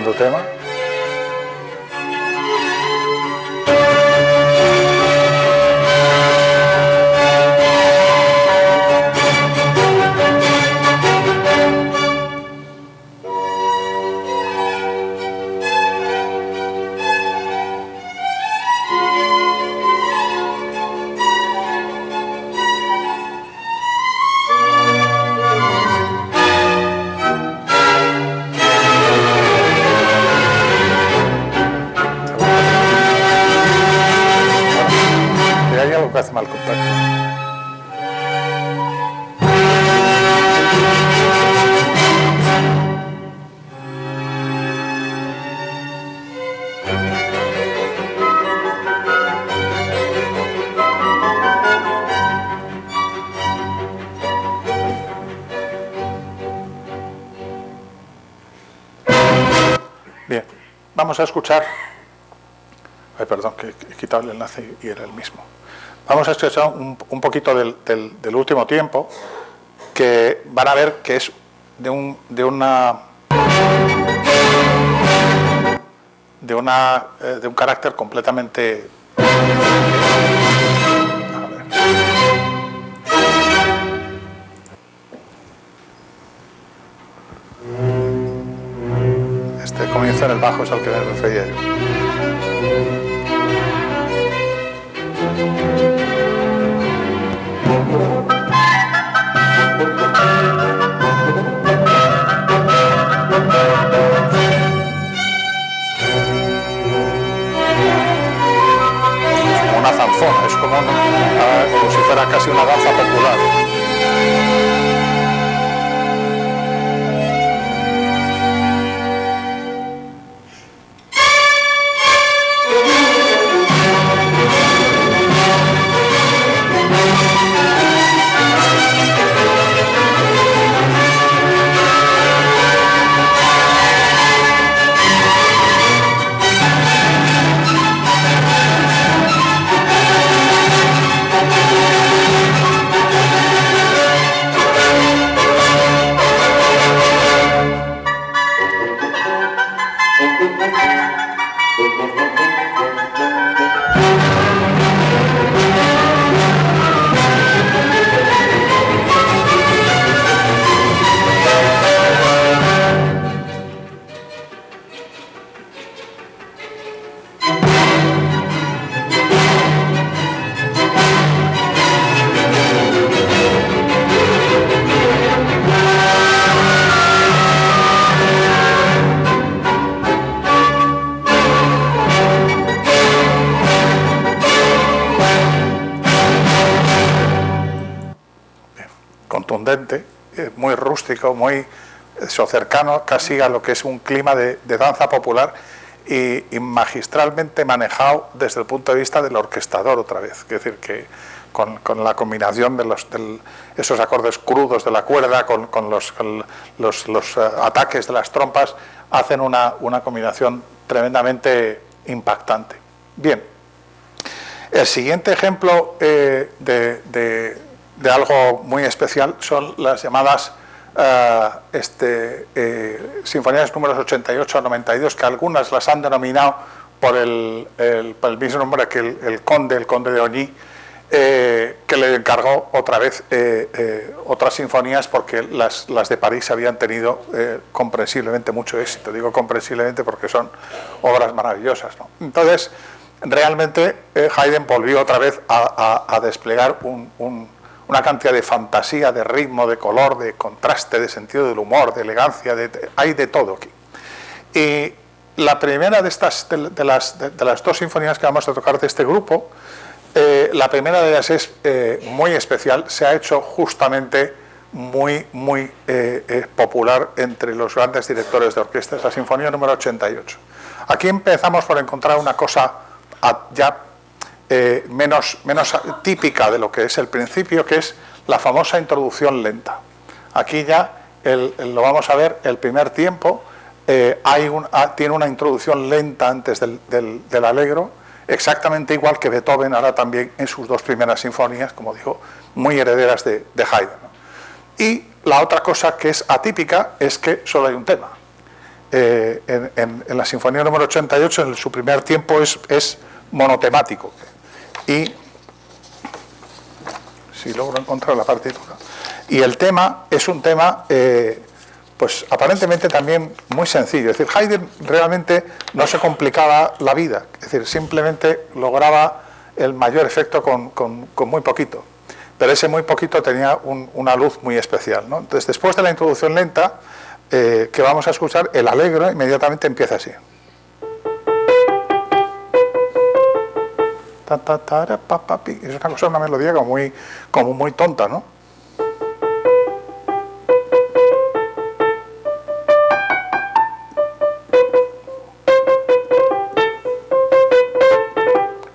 segundo tema. Que hace mal contacto. Bien, vamos a escuchar. Ay, perdón, que he quitado el enlace y era el mismo. Vamos a escuchar un poquito del último tiempo, que van a ver que es de un carácter completamente... A ver. Este comienzo en el bajo es al que me refería yo. Como una zanfona, es como si fuera casi una danza popular. Contundente, muy rústico, muy cercano casi a lo que es un clima de danza popular y magistralmente manejado desde el punto de vista del orquestador otra vez. Es decir, que con la combinación de esos acordes crudos de la cuerda con los ataques de las trompas, hacen una combinación tremendamente impactante. Bien, el siguiente ejemplo de algo muy especial son las llamadas sinfonías números 88 a 92, que algunas las han denominado por el mismo nombre que el conde de Ogny, que le encargó otra vez otras sinfonías, porque las de París habían tenido comprensiblemente mucho éxito. Digo comprensiblemente porque son obras maravillosas, ¿no? Entonces, realmente Haydn volvió otra vez a desplegar una cantidad de fantasía, de ritmo, de color, de contraste, de sentido del humor, de elegancia, hay de todo aquí. Y la primera de las dos sinfonías que vamos a tocar de este grupo, la primera de ellas es muy especial, se ha hecho justamente muy popular entre los grandes directores de orquesta, es la sinfonía número 88. Aquí empezamos por encontrar una cosa ya menos típica de lo que es el principio, que es la famosa introducción lenta. Aquí ya lo vamos a ver, el primer tiempo tiene una introducción lenta antes del allegro, exactamente igual que Beethoven hará también en sus dos primeras sinfonías, como digo, muy herederas de Haydn, ¿no? Y la otra cosa que es atípica es que solo hay un tema. en la sinfonía número 88, en su primer tiempo, es monotemático. Y si logro encontrar la partitura. Y el tema es un tema, pues aparentemente también muy sencillo. Es decir, Haydn realmente no se complicaba la vida. Es decir, simplemente lograba el mayor efecto con muy poquito. Pero ese muy poquito tenía una luz muy especial, ¿no? Entonces, después de la introducción lenta, que vamos a escuchar, el allegro inmediatamente empieza así. Es una cosa, una melodía como muy tonta, ¿no?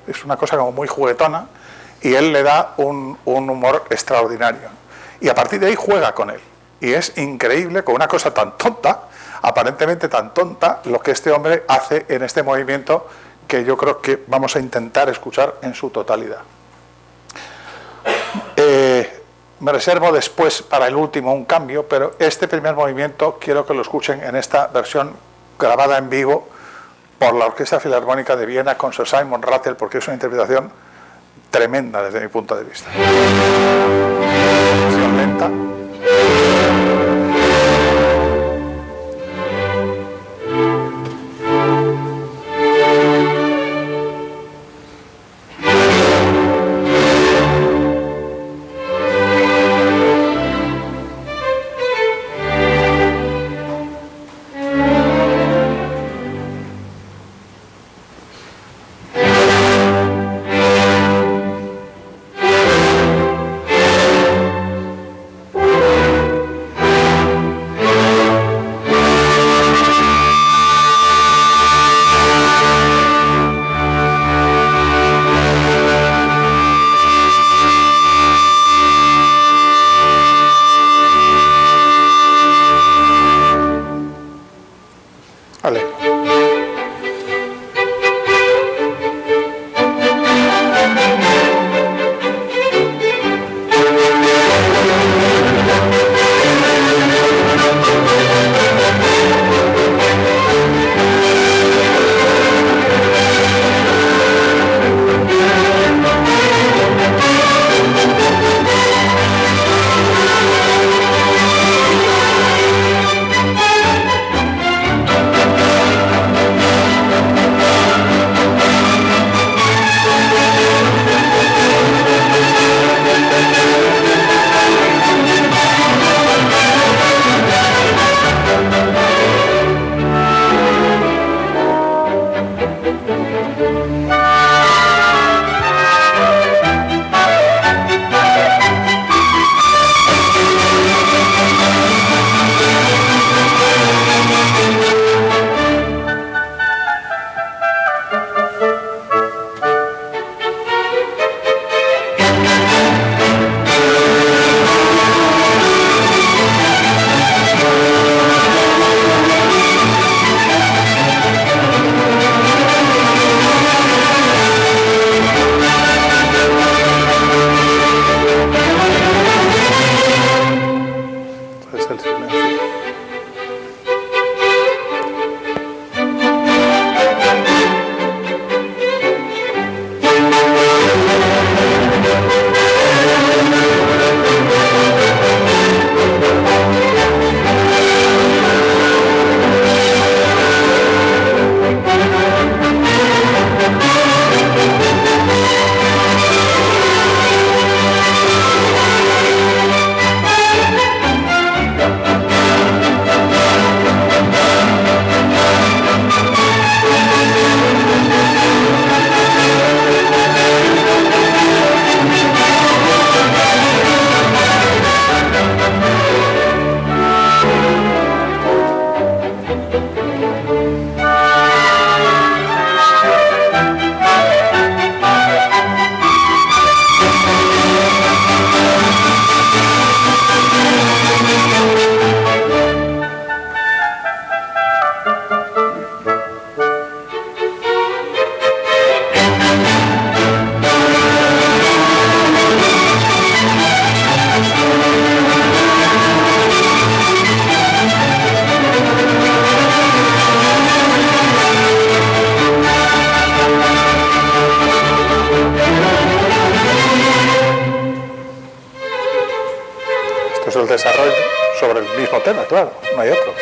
Es una cosa como muy juguetona, y él le da un humor extraordinario. Y a partir de ahí juega con él. Y es increíble, con una cosa tan tonta, aparentemente tan tonta, lo que este hombre hace en este movimiento, que yo creo que vamos a intentar escuchar en su totalidad. Me reservo después para el último un cambio, pero este primer movimiento quiero que lo escuchen en esta versión grabada en vivo por la Orquesta Filarmónica de Viena con Sir Simon Rattle, porque es una interpretación tremenda desde mi punto de vista. Introducción lenta. desarrollo sobre el mismo tema, claro, no hay otro.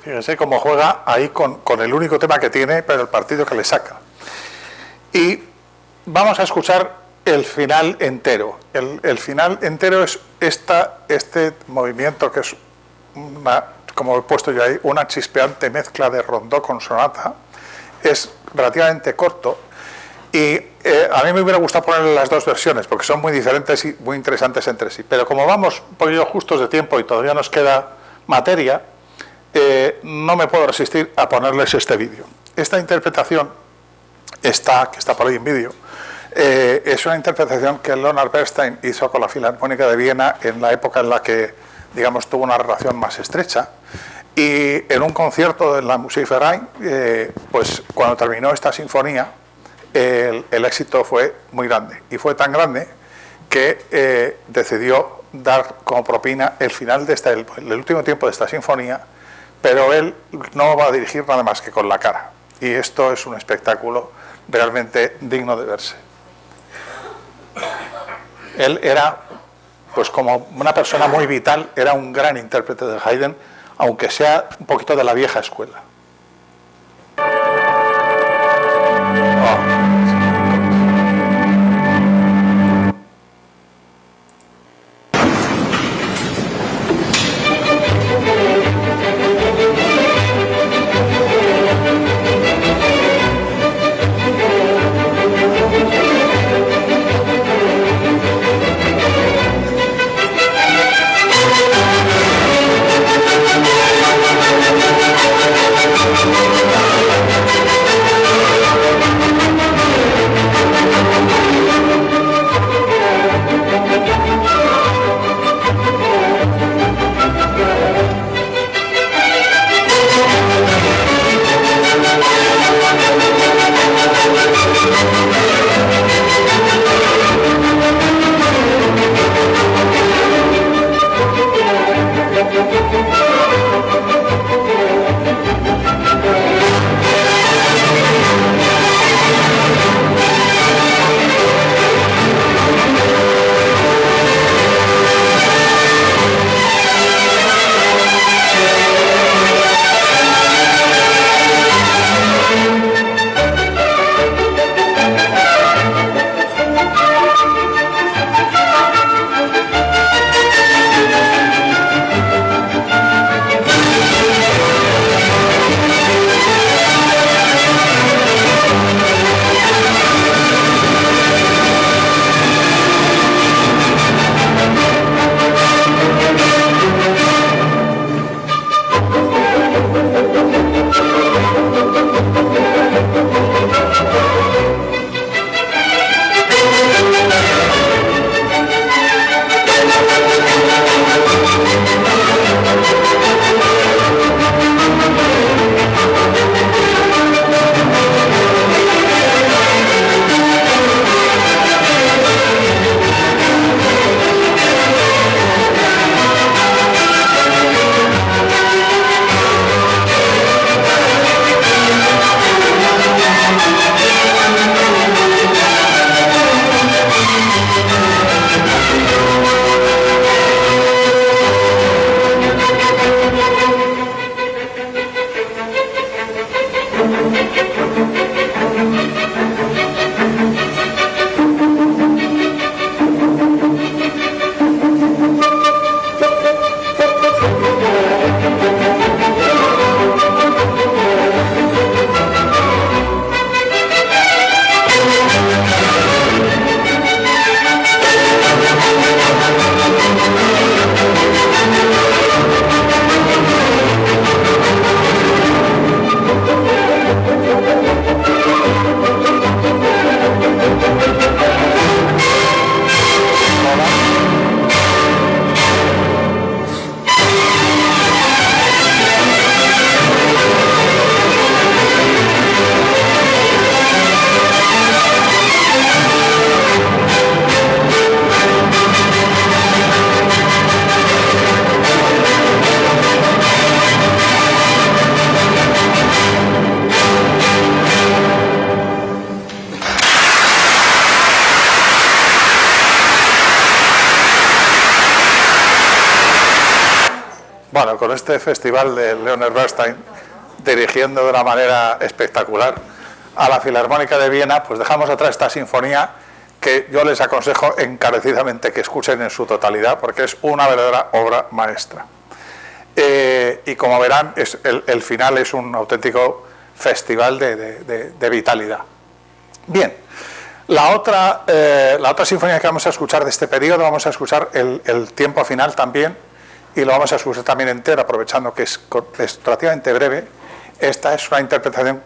Fíjense cómo juega ahí con el único tema que tiene, pero el partido que le saca. Y vamos a escuchar el final entero. El final entero es este movimiento que es, como he puesto yo ahí, una chispeante mezcla de rondó con sonata. Es relativamente corto. Y a mí me hubiera gustado ponerle las dos versiones, porque son muy diferentes y muy interesantes entre sí. Pero como vamos un poquillo justos de tiempo y todavía nos queda materia, no me puedo resistir a ponerles este vídeo. Esta interpretación, que está por ahí en vídeo, es una interpretación que Leonard Bernstein hizo con la Filarmónica de Viena en la época en la que, digamos, tuvo una relación más estrecha. Y en un concierto de la Musikverein, pues cuando terminó esta sinfonía, el éxito fue muy grande. Y fue tan grande que decidió dar como propina el final de el último tiempo de esta sinfonía, pero él no va a dirigir nada más que con la cara. Y esto es un espectáculo realmente digno de verse. Él era, pues como una persona muy vital, era un gran intérprete de Haydn, aunque sea un poquito de la vieja escuela. Bueno, con este festival de Leonard Bernstein dirigiendo de una manera espectacular a la Filarmónica de Viena, pues dejamos atrás esta sinfonía que yo les aconsejo encarecidamente que escuchen en su totalidad, porque es una verdadera obra maestra. Y como verán, el final es un auténtico festival de vitalidad. Bien, la otra sinfonía que vamos a escuchar de este periodo, vamos a escuchar el tiempo final también, y lo vamos a escuchar también entero, aprovechando que es relativamente breve. Esta es una interpretación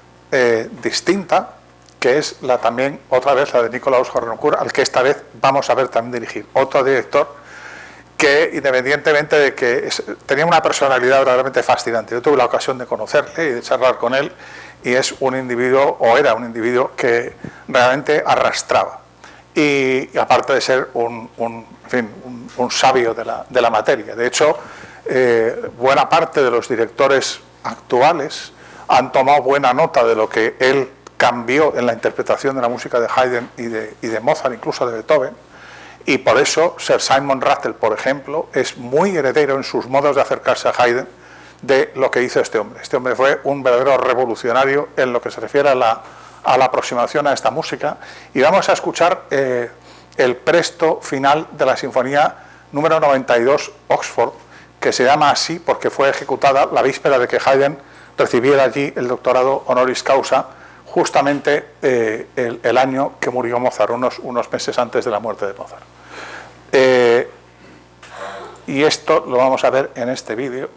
distinta, que es también otra vez la de Nikolaus Harnoncourt, al que esta vez vamos a ver también dirigir otro director que, independientemente de que tenía una personalidad verdaderamente fascinante. Yo tuve la ocasión de conocerle y de charlar con él, y es un individuo, o era un individuo, que realmente arrastraba, y aparte de ser un sabio de la materia. De hecho, buena parte de los directores actuales han tomado buena nota de lo que él cambió en la interpretación de la música de Haydn y de Mozart, incluso de Beethoven, y por eso Sir Simon Rattle, por ejemplo, es muy heredero en sus modos de acercarse a Haydn de lo que hizo este hombre. Este hombre fue un verdadero revolucionario en lo que se refiere a la aproximación a esta música, y vamos a escuchar el presto final de la sinfonía número 92 Oxford, que se llama así porque fue ejecutada la víspera de que Haydn recibiera allí el doctorado honoris causa, justamente el año que murió Mozart, unos meses antes de la muerte de Mozart. Y esto lo vamos a ver en este vídeo.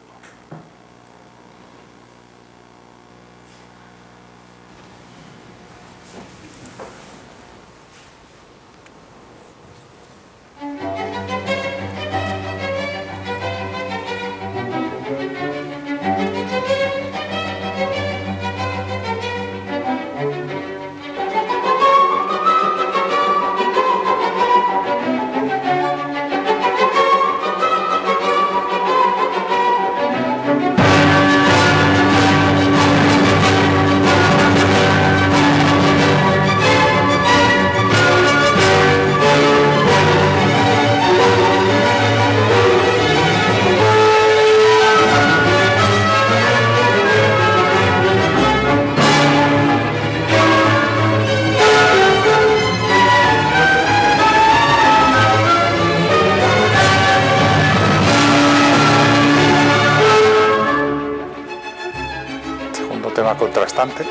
Tema contrastante,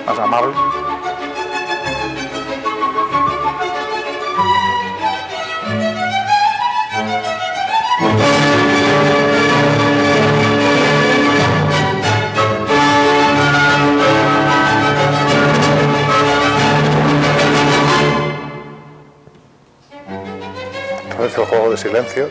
más amable. Parece el juego de silencios.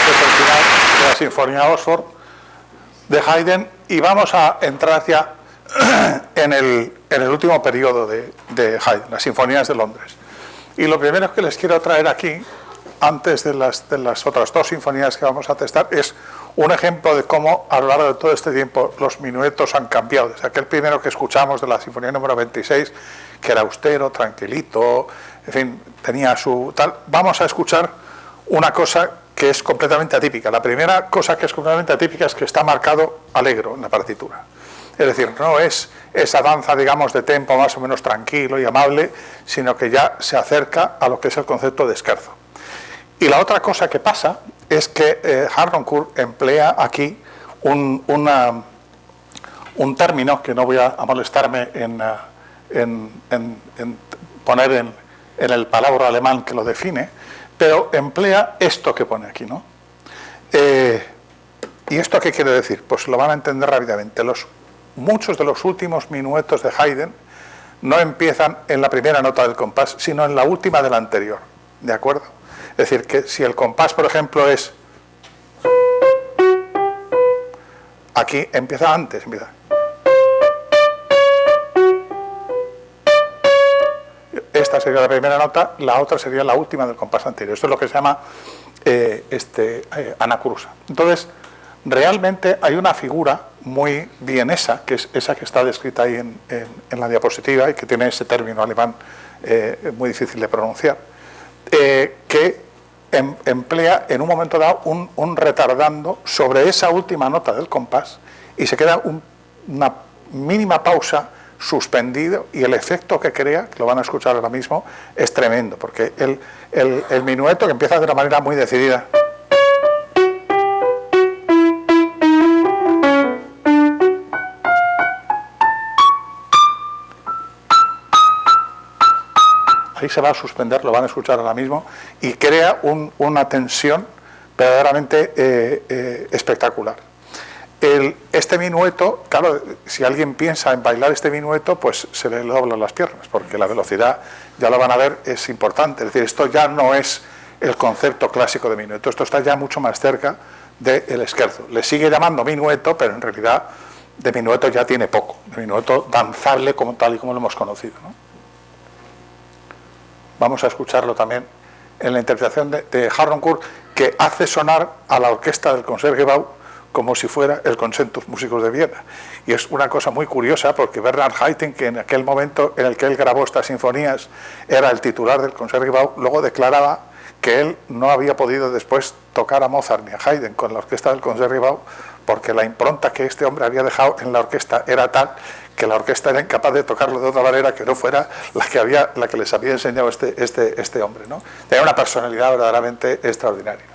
Este es el final de la Sinfonía Oxford de Haydn y vamos a entrar ya en el último periodo de Haydn, las Sinfonías de Londres. Y lo primero que les quiero traer aquí, antes de las otras dos sinfonías que vamos a testar, es un ejemplo de cómo a lo largo de todo este tiempo los minuetos han cambiado. Desde aquel primero que escuchamos de la Sinfonía número 26, que era austero, tranquilito, en fin, tenía su tal. Vamos a escuchar una cosa que es completamente atípica. La primera cosa que es completamente atípica es que está marcado allegro en la partitura. Es decir, no es esa danza, digamos, de tempo más o menos tranquilo y amable, sino que ya se acerca a lo que es el concepto de scherzo. Y la otra cosa que pasa es que Harnoncourt emplea aquí un término que no voy a molestarme en poner en el palabra alemán que lo define, pero emplea esto que pone aquí, ¿no? ¿Y esto qué quiere decir? Pues lo van a entender rápidamente. Muchos de los últimos minuetos de Haydn no empiezan en la primera nota del compás, sino en la última de la anterior, ¿de acuerdo? Es decir, que si el compás, por ejemplo, es... Aquí empieza antes, empieza... Esta sería la primera nota, la otra sería la última del compás anterior. Esto es lo que se llama anacrusa. Entonces, realmente hay una figura muy vienesa, que es esa que está descrita ahí en la diapositiva y que tiene ese término alemán muy difícil de pronunciar, que emplea en un momento dado un retardando sobre esa última nota del compás y se queda una mínima pausa suspendido y el efecto que crea, que lo van a escuchar ahora mismo, es tremendo, porque el minueto que empieza de una manera muy decidida, ahí se va a suspender, lo van a escuchar ahora mismo, y crea una tensión verdaderamente espectacular. Este minueto, claro, si alguien piensa en bailar este minueto, pues se le doblan las piernas, porque la velocidad, ya lo van a ver, es importante. Es decir, esto ya no es el concepto clásico de minueto, esto está ya mucho más cerca del scherzo. Le sigue llamando minueto, pero en realidad de minueto ya tiene poco, de minueto danzable como tal y como lo hemos conocido, ¿no? Vamos a escucharlo también en la interpretación de Harnoncourt, que hace sonar a la orquesta del Concertgebouw como si fuera el Concertus Musicus de Viena. Y es una cosa muy curiosa porque Bernhard Haitink, que en aquel momento en el que él grabó estas sinfonías era el titular del Concertgebouw, luego declaraba que él no había podido después tocar a Mozart ni a Haydn con la orquesta del Concertgebouw porque la impronta que este hombre había dejado en la orquesta era tal que la orquesta era incapaz de tocarlo de otra manera que no fuera la que les había enseñado este hombre, ¿no? Tenía una personalidad verdaderamente extraordinaria.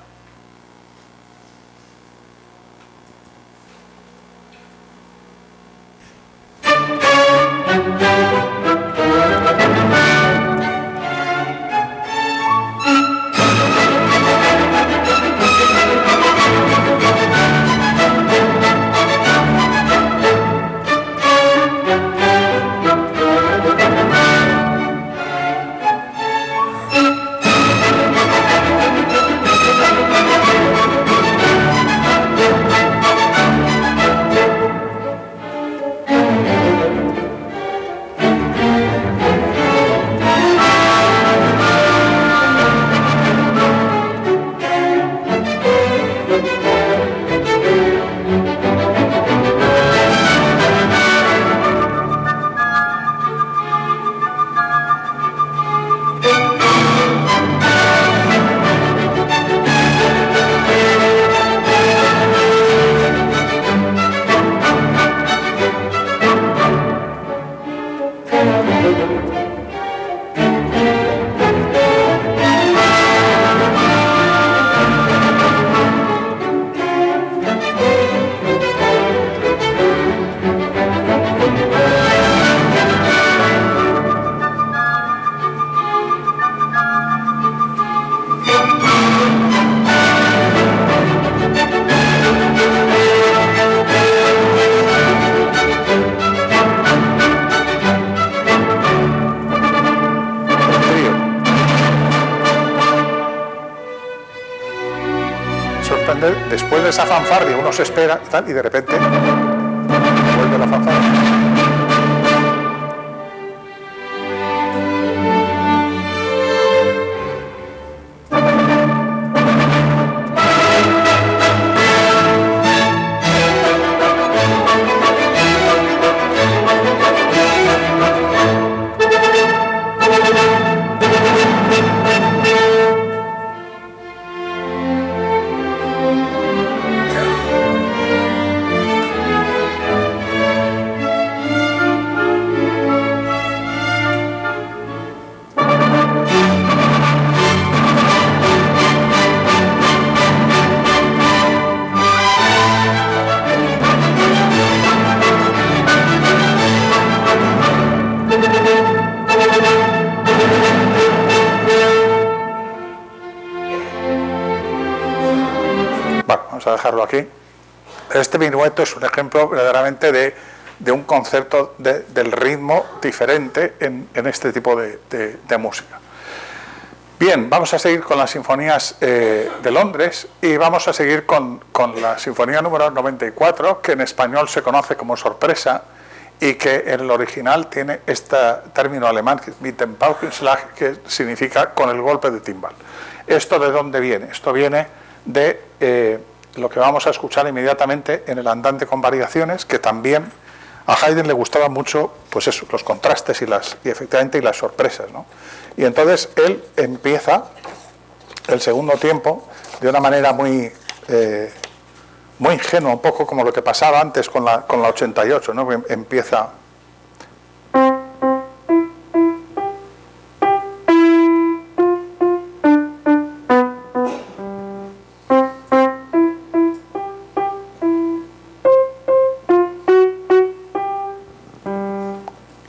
sorprender, después de esa fanfarria uno se espera y tal, y de repente vuelve la fanfarria. Vamos a dejarlo aquí. Este minueto es un ejemplo verdaderamente de un concepto del ritmo diferente en este tipo de música. Bien, vamos a seguir con las sinfonías de Londres y vamos a seguir con la sinfonía número 94, que en español se conoce como Sorpresa y que en el original tiene este término alemán, que es mit dem Paukenschlag, que significa con el golpe de timbal. ¿Esto de dónde viene? Esto viene de lo que vamos a escuchar inmediatamente en el Andante con variaciones, que también a Haydn le gustaban mucho, pues eso, los contrastes y efectivamente las sorpresas, ¿no? Y entonces él empieza el segundo tiempo de una manera muy ingenua, un poco como lo que pasaba antes con la 88, ¿no? Empieza...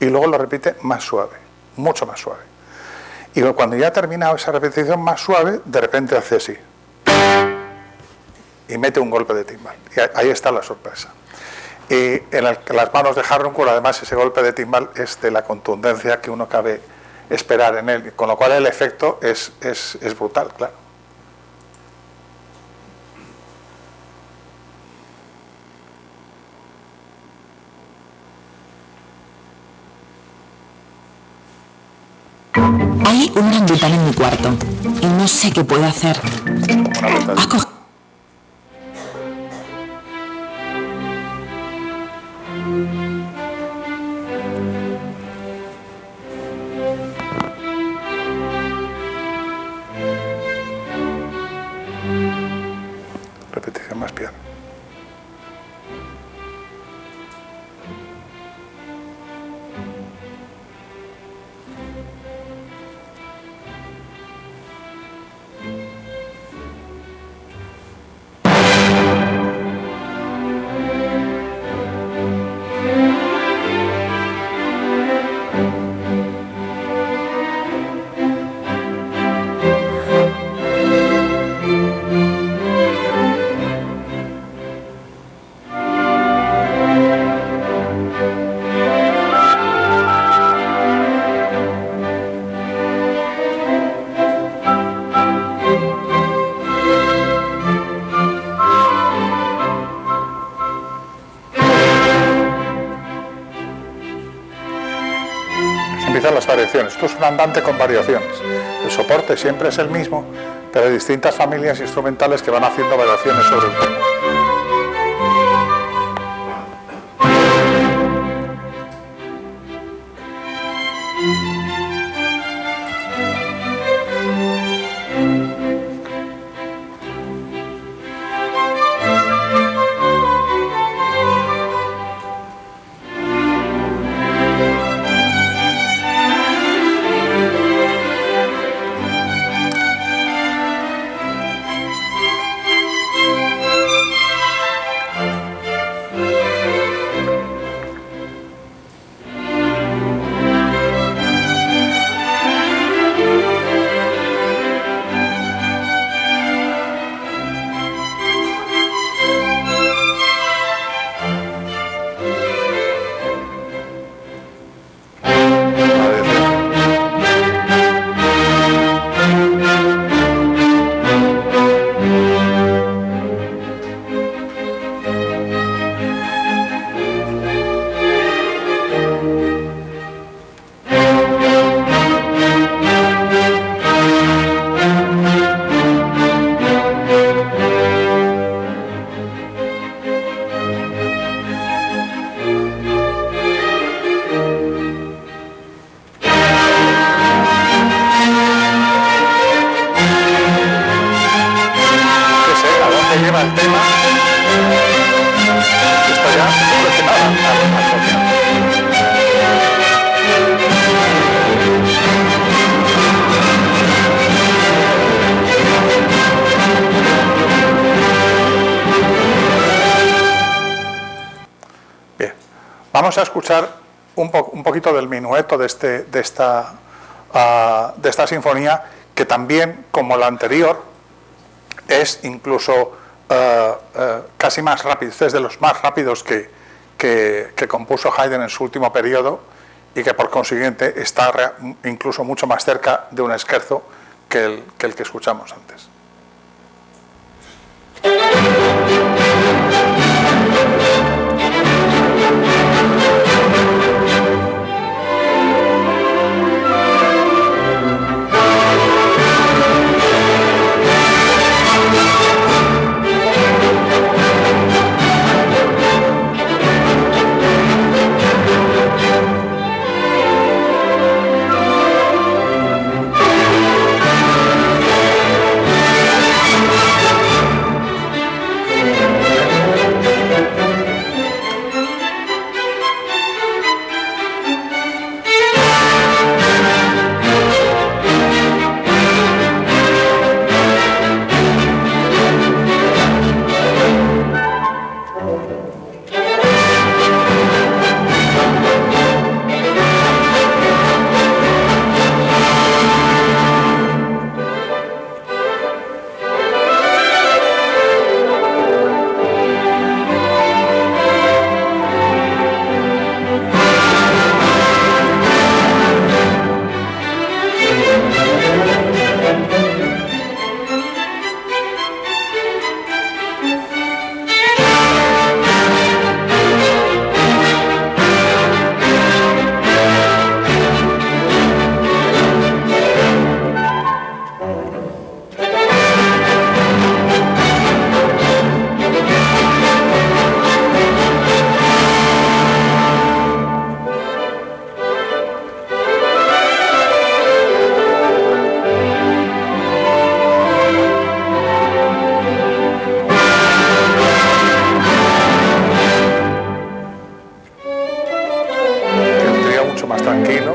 y luego lo repite más suave, mucho más suave. Y cuando ya ha terminado esa repetición más suave, de repente hace así. Y mete un golpe de timbal. Y ahí está la sorpresa. Y en las manos de Harnoncourt, además, ese golpe de timbal es de la contundencia que uno cabe esperar en él. Con lo cual el efecto es brutal, claro.
Hay un orangután en mi cuarto y no sé qué puedo hacer.
Repetición más piano. Las variaciones. Esto es un andante con variaciones. El soporte siempre es el mismo, pero hay distintas familias instrumentales que van haciendo variaciones sobre el tema. lleva el tema. Esto ya no dice nada al comienzo. Bien, vamos a escuchar un poquito del minueto de esta sinfonía, que también, como la anterior, es incluso casi más rápido, es de los más rápidos que compuso Haydn en su último periodo, y que por consiguiente está incluso mucho más cerca de un scherzo que el que escuchamos antes. Más tranquilo.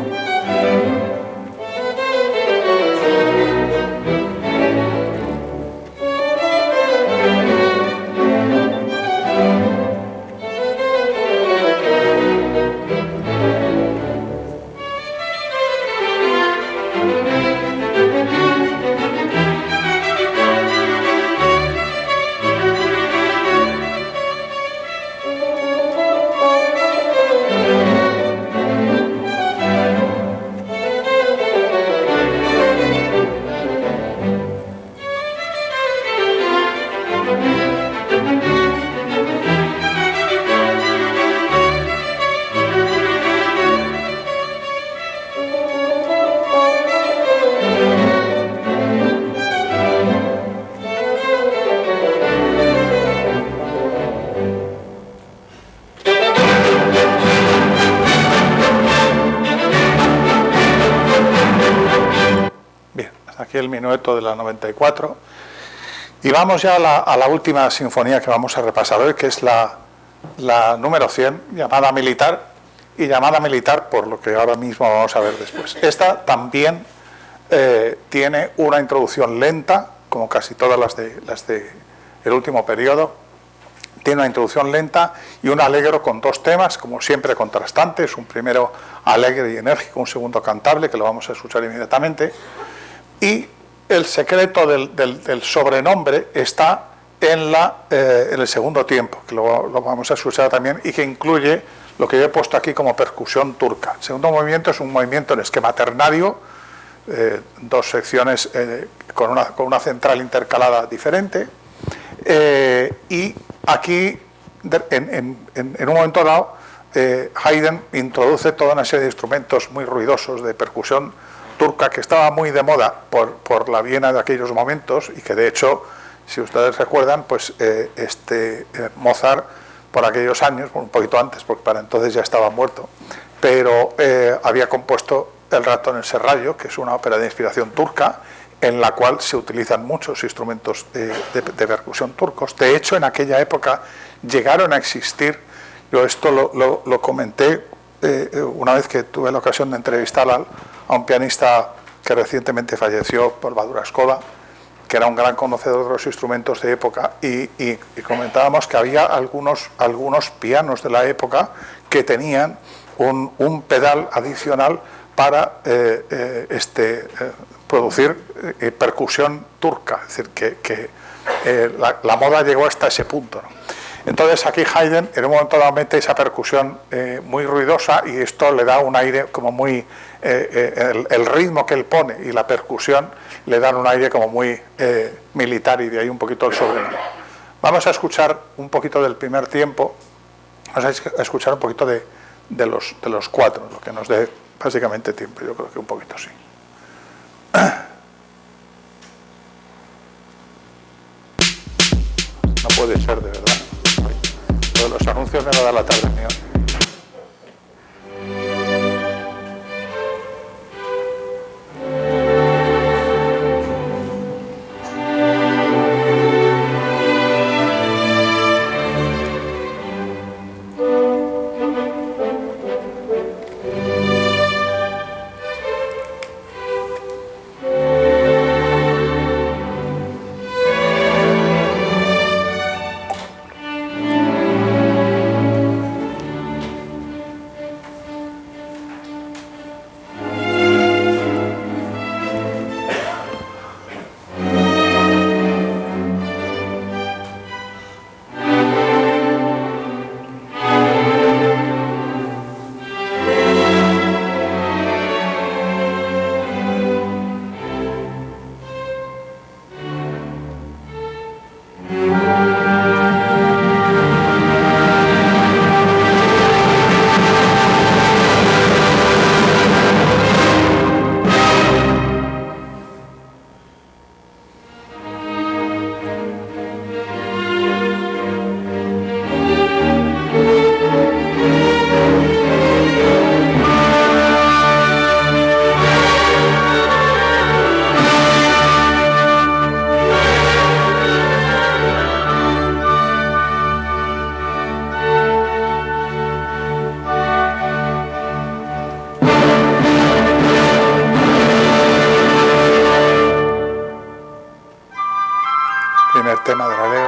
Aquí el minueto de la 94, y vamos ya a la última sinfonía que vamos a repasar hoy, que es la número 100, llamada militar, y llamada militar por lo que ahora mismo vamos a ver después. Esta también tiene una introducción lenta, como casi todas las de el último periodo. Tiene una introducción lenta y un allegro con dos temas, como siempre contrastantes, un primero alegre y enérgico, un segundo cantable, que lo vamos a escuchar inmediatamente. Y el secreto del sobrenombre está en el segundo tiempo, que lo vamos a escuchar también, y que incluye lo que yo he puesto aquí como percusión turca. El segundo movimiento es un movimiento en esquema ternario, dos secciones con una central intercalada diferente, y aquí, en un momento dado, Haydn introduce toda una serie de instrumentos muy ruidosos de percusión turca, que estaba muy de moda por la Viena de aquellos momentos, y que de hecho, si ustedes recuerdan, pues Mozart, por aquellos años, un poquito antes, porque para entonces ya estaba muerto, pero había compuesto El ratón en el serrallo, que es una ópera de inspiración turca, en la cual se utilizan muchos instrumentos de percusión turcos. De hecho, en aquella época llegaron a existir, yo esto lo comenté una vez que tuve la ocasión de entrevistar a un pianista que recientemente falleció, Paul Badura-Skoda, que era un gran conocedor de los instrumentos de época, y comentábamos que había algunos pianos de la época que tenían un pedal adicional para producir percusión turca, es decir, que la moda llegó hasta ese punto, ¿no? Entonces aquí Haydn en un momento dado mete esa percusión muy ruidosa, y esto le da un aire como muy... el ritmo que él pone y la percusión le dan un aire como muy militar, y de ahí un poquito el sobrenombre. Vamos a escuchar un poquito del primer tiempo, vamos a escuchar un poquito de los cuatro, lo que nos dé básicamente tiempo, yo creo que un poquito sí. No puede ser, de verdad. Lo de los anuncios me va a dar la tarde mío. Primer tema de la ley.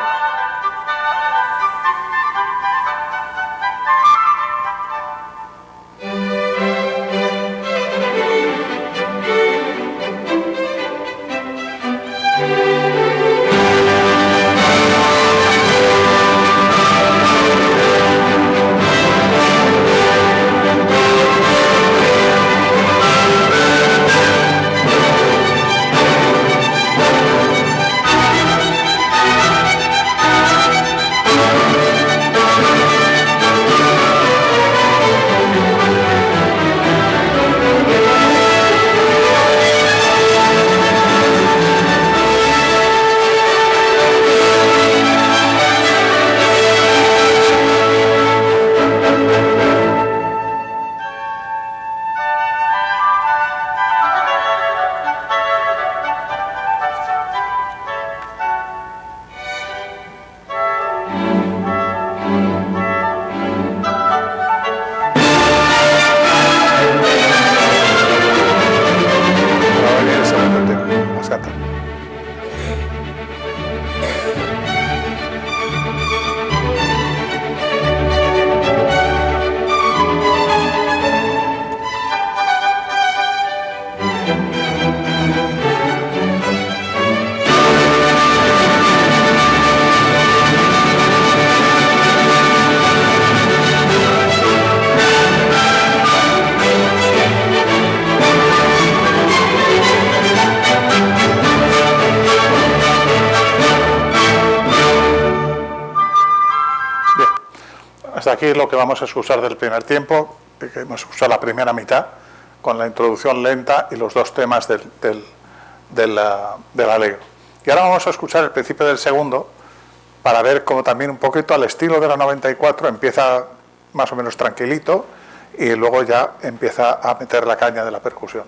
Hasta aquí lo que vamos a escuchar del primer tiempo, que hemos escuchado la primera mitad, con la introducción lenta y los dos temas del Allegro. Y ahora vamos a escuchar el principio del segundo, para ver cómo también un poquito al estilo de la 94 empieza más o menos tranquilito, y luego ya empieza a meter la caña de la percusión.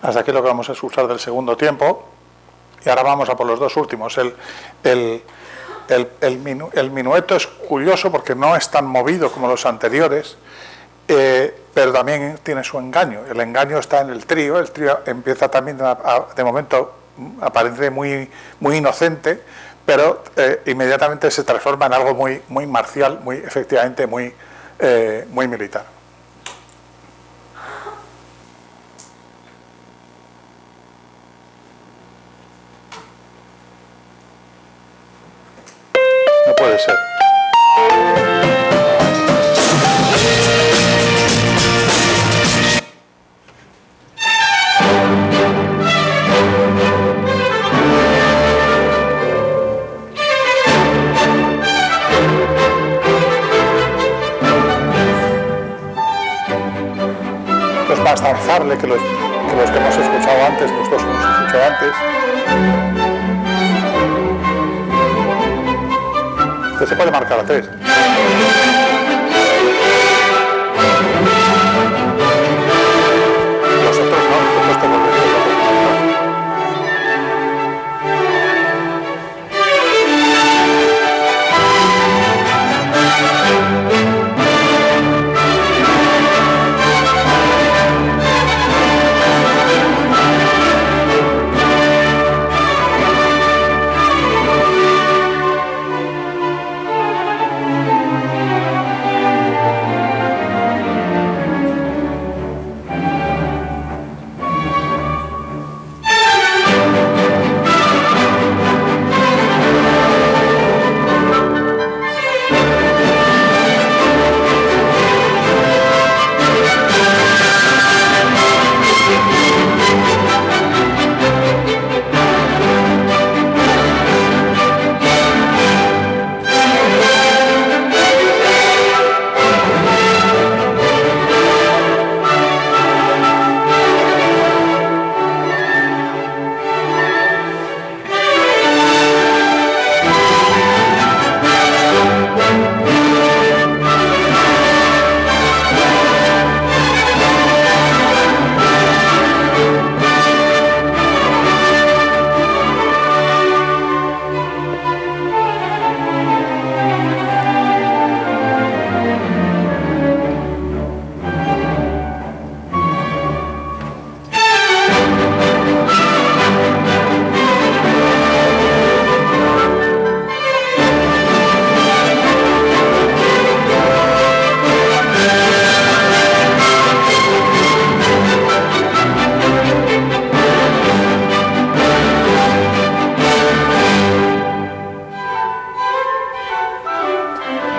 Hasta aquí lo que vamos a escuchar del segundo tiempo. Y ahora vamos a por los dos últimos. El minueto es curioso porque no es tan movido como los anteriores, pero también tiene su engaño. El engaño está en el trío. El trío empieza también de momento aparece muy inocente, pero inmediatamente se transforma en algo muy marcial, efectivamente muy militar. No puede ser. Es más danzable que los que hemos escuchado antes, los dos que hemos escuchado antes. Este se puede marcar a 3. Los otros no, los otros te volverían locos.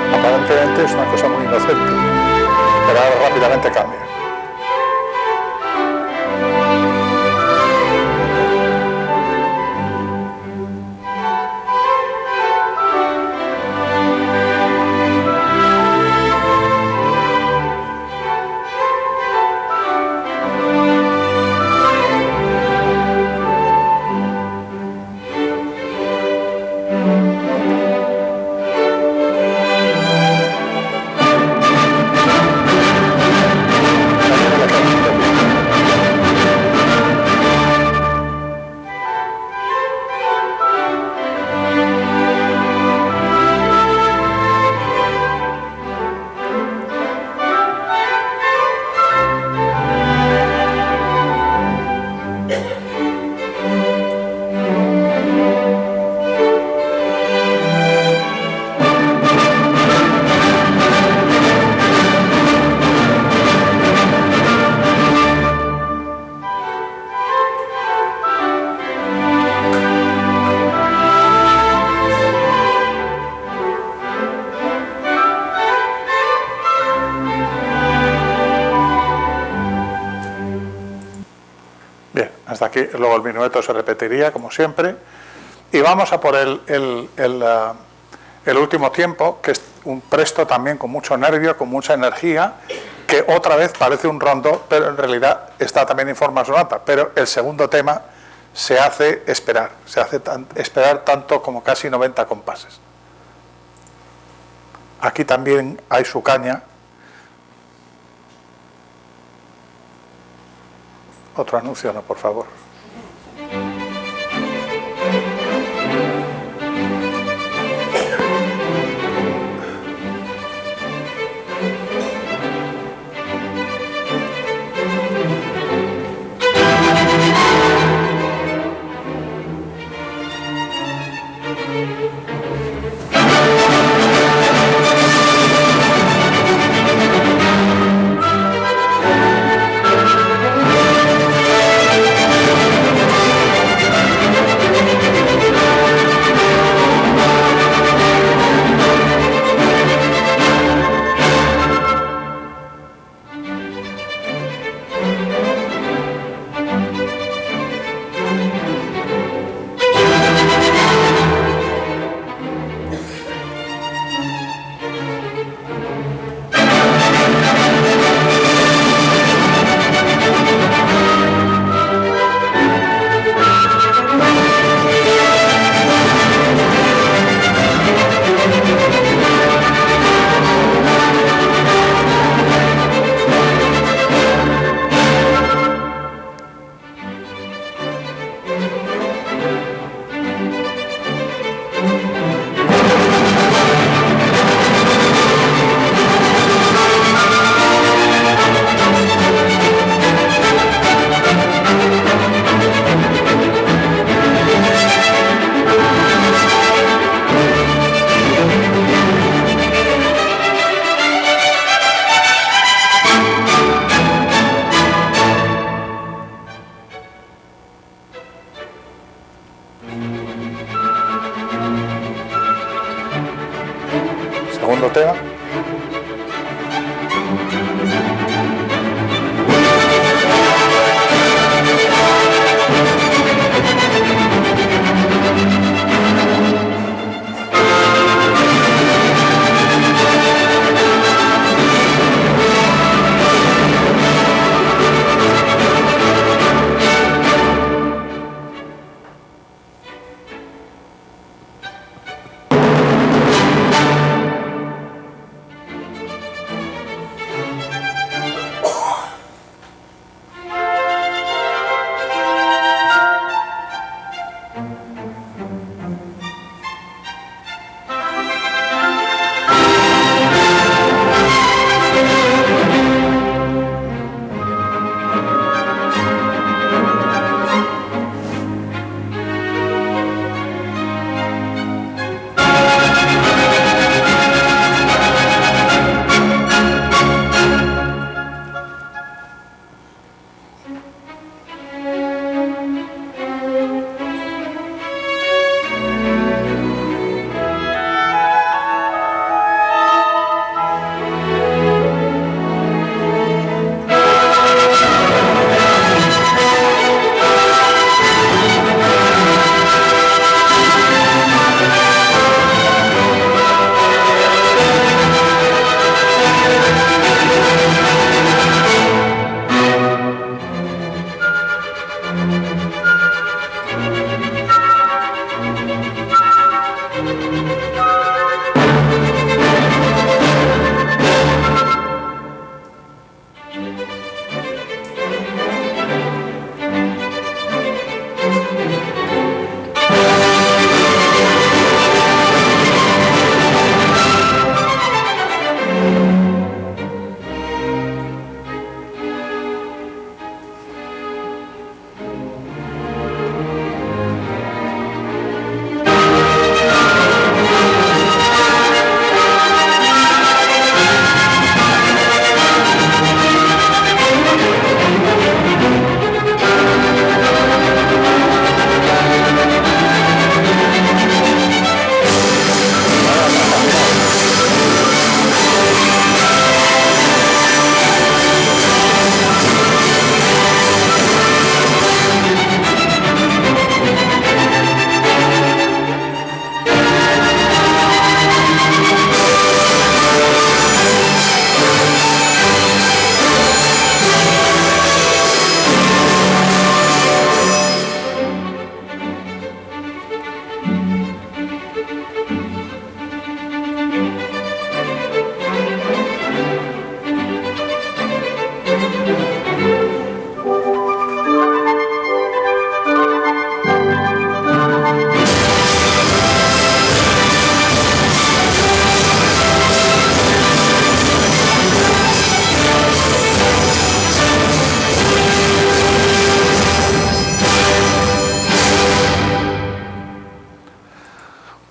Aparentemente es una cosa muy inocente, pero ahora rápidamente cambia. Hasta aquí, luego el minueto se repetiría como siempre y vamos a por el último tiempo, que es un presto también con mucho nervio, con mucha energía, que otra vez parece un rondo, pero en realidad está también en forma sonata, pero el segundo tema se hace esperar tanto como casi 90 compases. Aquí también hay su caña. Otro anuncio, no, por favor. Segundo tema.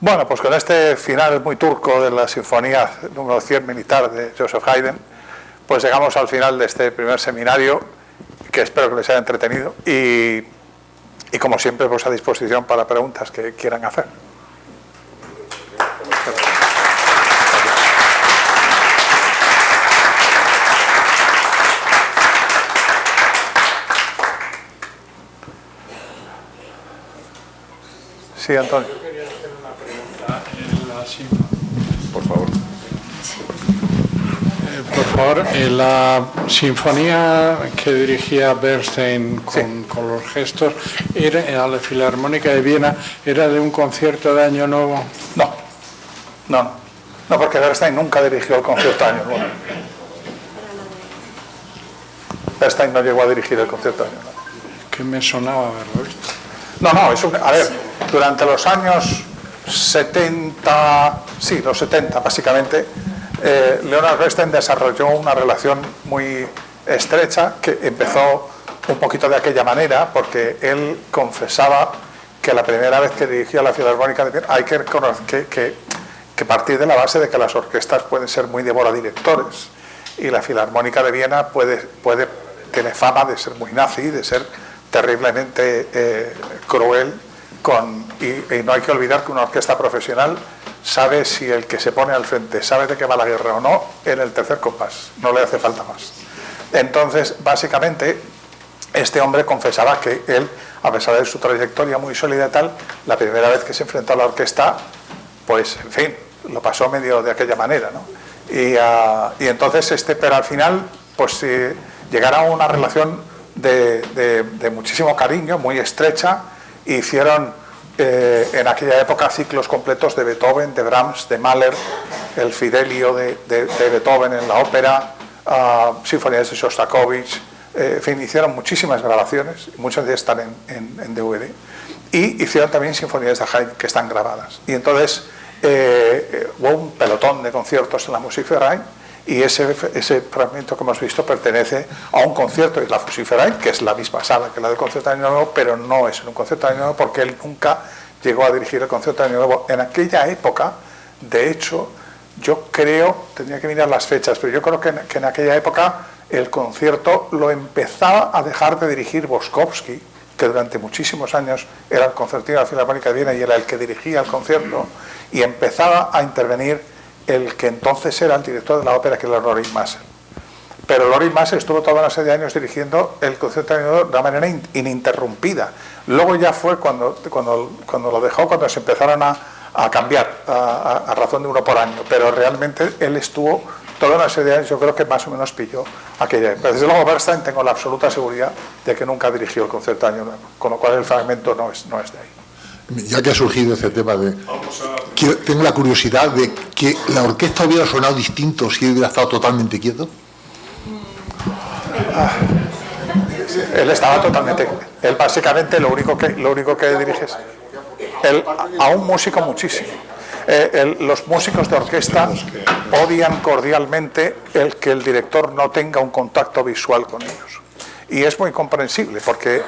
Bueno, pues con este final muy turco de la Sinfonía número 100 militar de Joseph Haydn, pues llegamos al final de este primer seminario, que espero que les haya entretenido, y como siempre, pues a disposición para preguntas que quieran hacer. Sí, Antonio.
Yo quería hacer una pregunta en la sinfonía.
Por favor.
Por favor, en la sinfonía que dirigía Bernstein con los gestos, era a la Filarmónica de Viena, ¿era de un concierto de Año Nuevo?
No, porque Bernstein nunca dirigió el concierto de Año Nuevo. Bernstein no llegó a dirigir el concierto de Año Nuevo.
Que me sonaba haberlo visto.
No, a ver, durante los años 70, sí, los 70 básicamente, Leonard Bernstein desarrolló una relación muy estrecha que empezó un poquito de aquella manera, porque él confesaba que la primera vez que dirigía la Filarmónica de Viena hay que reconocer que partir de la base de que las orquestas pueden ser muy devoradirectores, y la Filarmónica de Viena tiene fama de ser muy nazi, de ser terriblemente cruel, y no hay que olvidar que una orquesta profesional sabe si el que se pone al frente sabe de qué va la guerra o no en el tercer compás, no le hace falta más. Entonces, básicamente, este hombre confesaba que él, a pesar de su trayectoria muy sólida y tal, la primera vez que se enfrentó a la orquesta, pues, en fin, lo pasó medio de aquella manera, ¿no? Y entonces, pero al final, pues, llegaron a una relación de muchísimo cariño, muy estrecha. Hicieron en aquella época ciclos completos de Beethoven, de Brahms, de Mahler, el Fidelio de Beethoven en la ópera, sinfonías de Shostakovich, en fin, hicieron muchísimas grabaciones, muchas de ellas están en DVD, y hicieron también sinfonías de Haydn que están grabadas. Y entonces hubo un pelotón de conciertos en la Musikverein, y ese fragmento que hemos visto pertenece a un concierto de la Musikverein, que es la misma sala que la del concierto de Año Nuevo, pero no es en un concierto de Año Nuevo porque él nunca llegó a dirigir el concierto de Año Nuevo. En aquella época, de hecho, yo creo, tendría que mirar las fechas, pero yo creo que en aquella época el concierto lo empezaba a dejar de dirigir Boskowski, que durante muchísimos años era el concertino de la Filarmónica de Viena y era el que dirigía el concierto, y empezaba a intervenir el que entonces era el director de la ópera, que era Lorin Maazel. Pero Lorin Maazel estuvo toda una serie de años dirigiendo el concierto de Año Nuevo de una manera ininterrumpida. Luego ya fue cuando lo dejó, cuando se empezaron a cambiar a razón de uno por año, pero realmente él estuvo toda una serie de años, yo creo que más o menos pilló aquella época. Desde luego Bernstein tengo la absoluta seguridad de que nunca dirigió el concierto de Año Nuevo, con lo cual el fragmento no es de ahí.
Ya que ha surgido ese tema tengo la curiosidad de que la orquesta hubiera sonado distinto si hubiera estado totalmente quieto.
Él estaba totalmente... Él básicamente lo único que dirige es... a un músico muchísimo. Los músicos de orquesta odian cordialmente el que el director no tenga un contacto visual con ellos. Y es muy comprensible, porque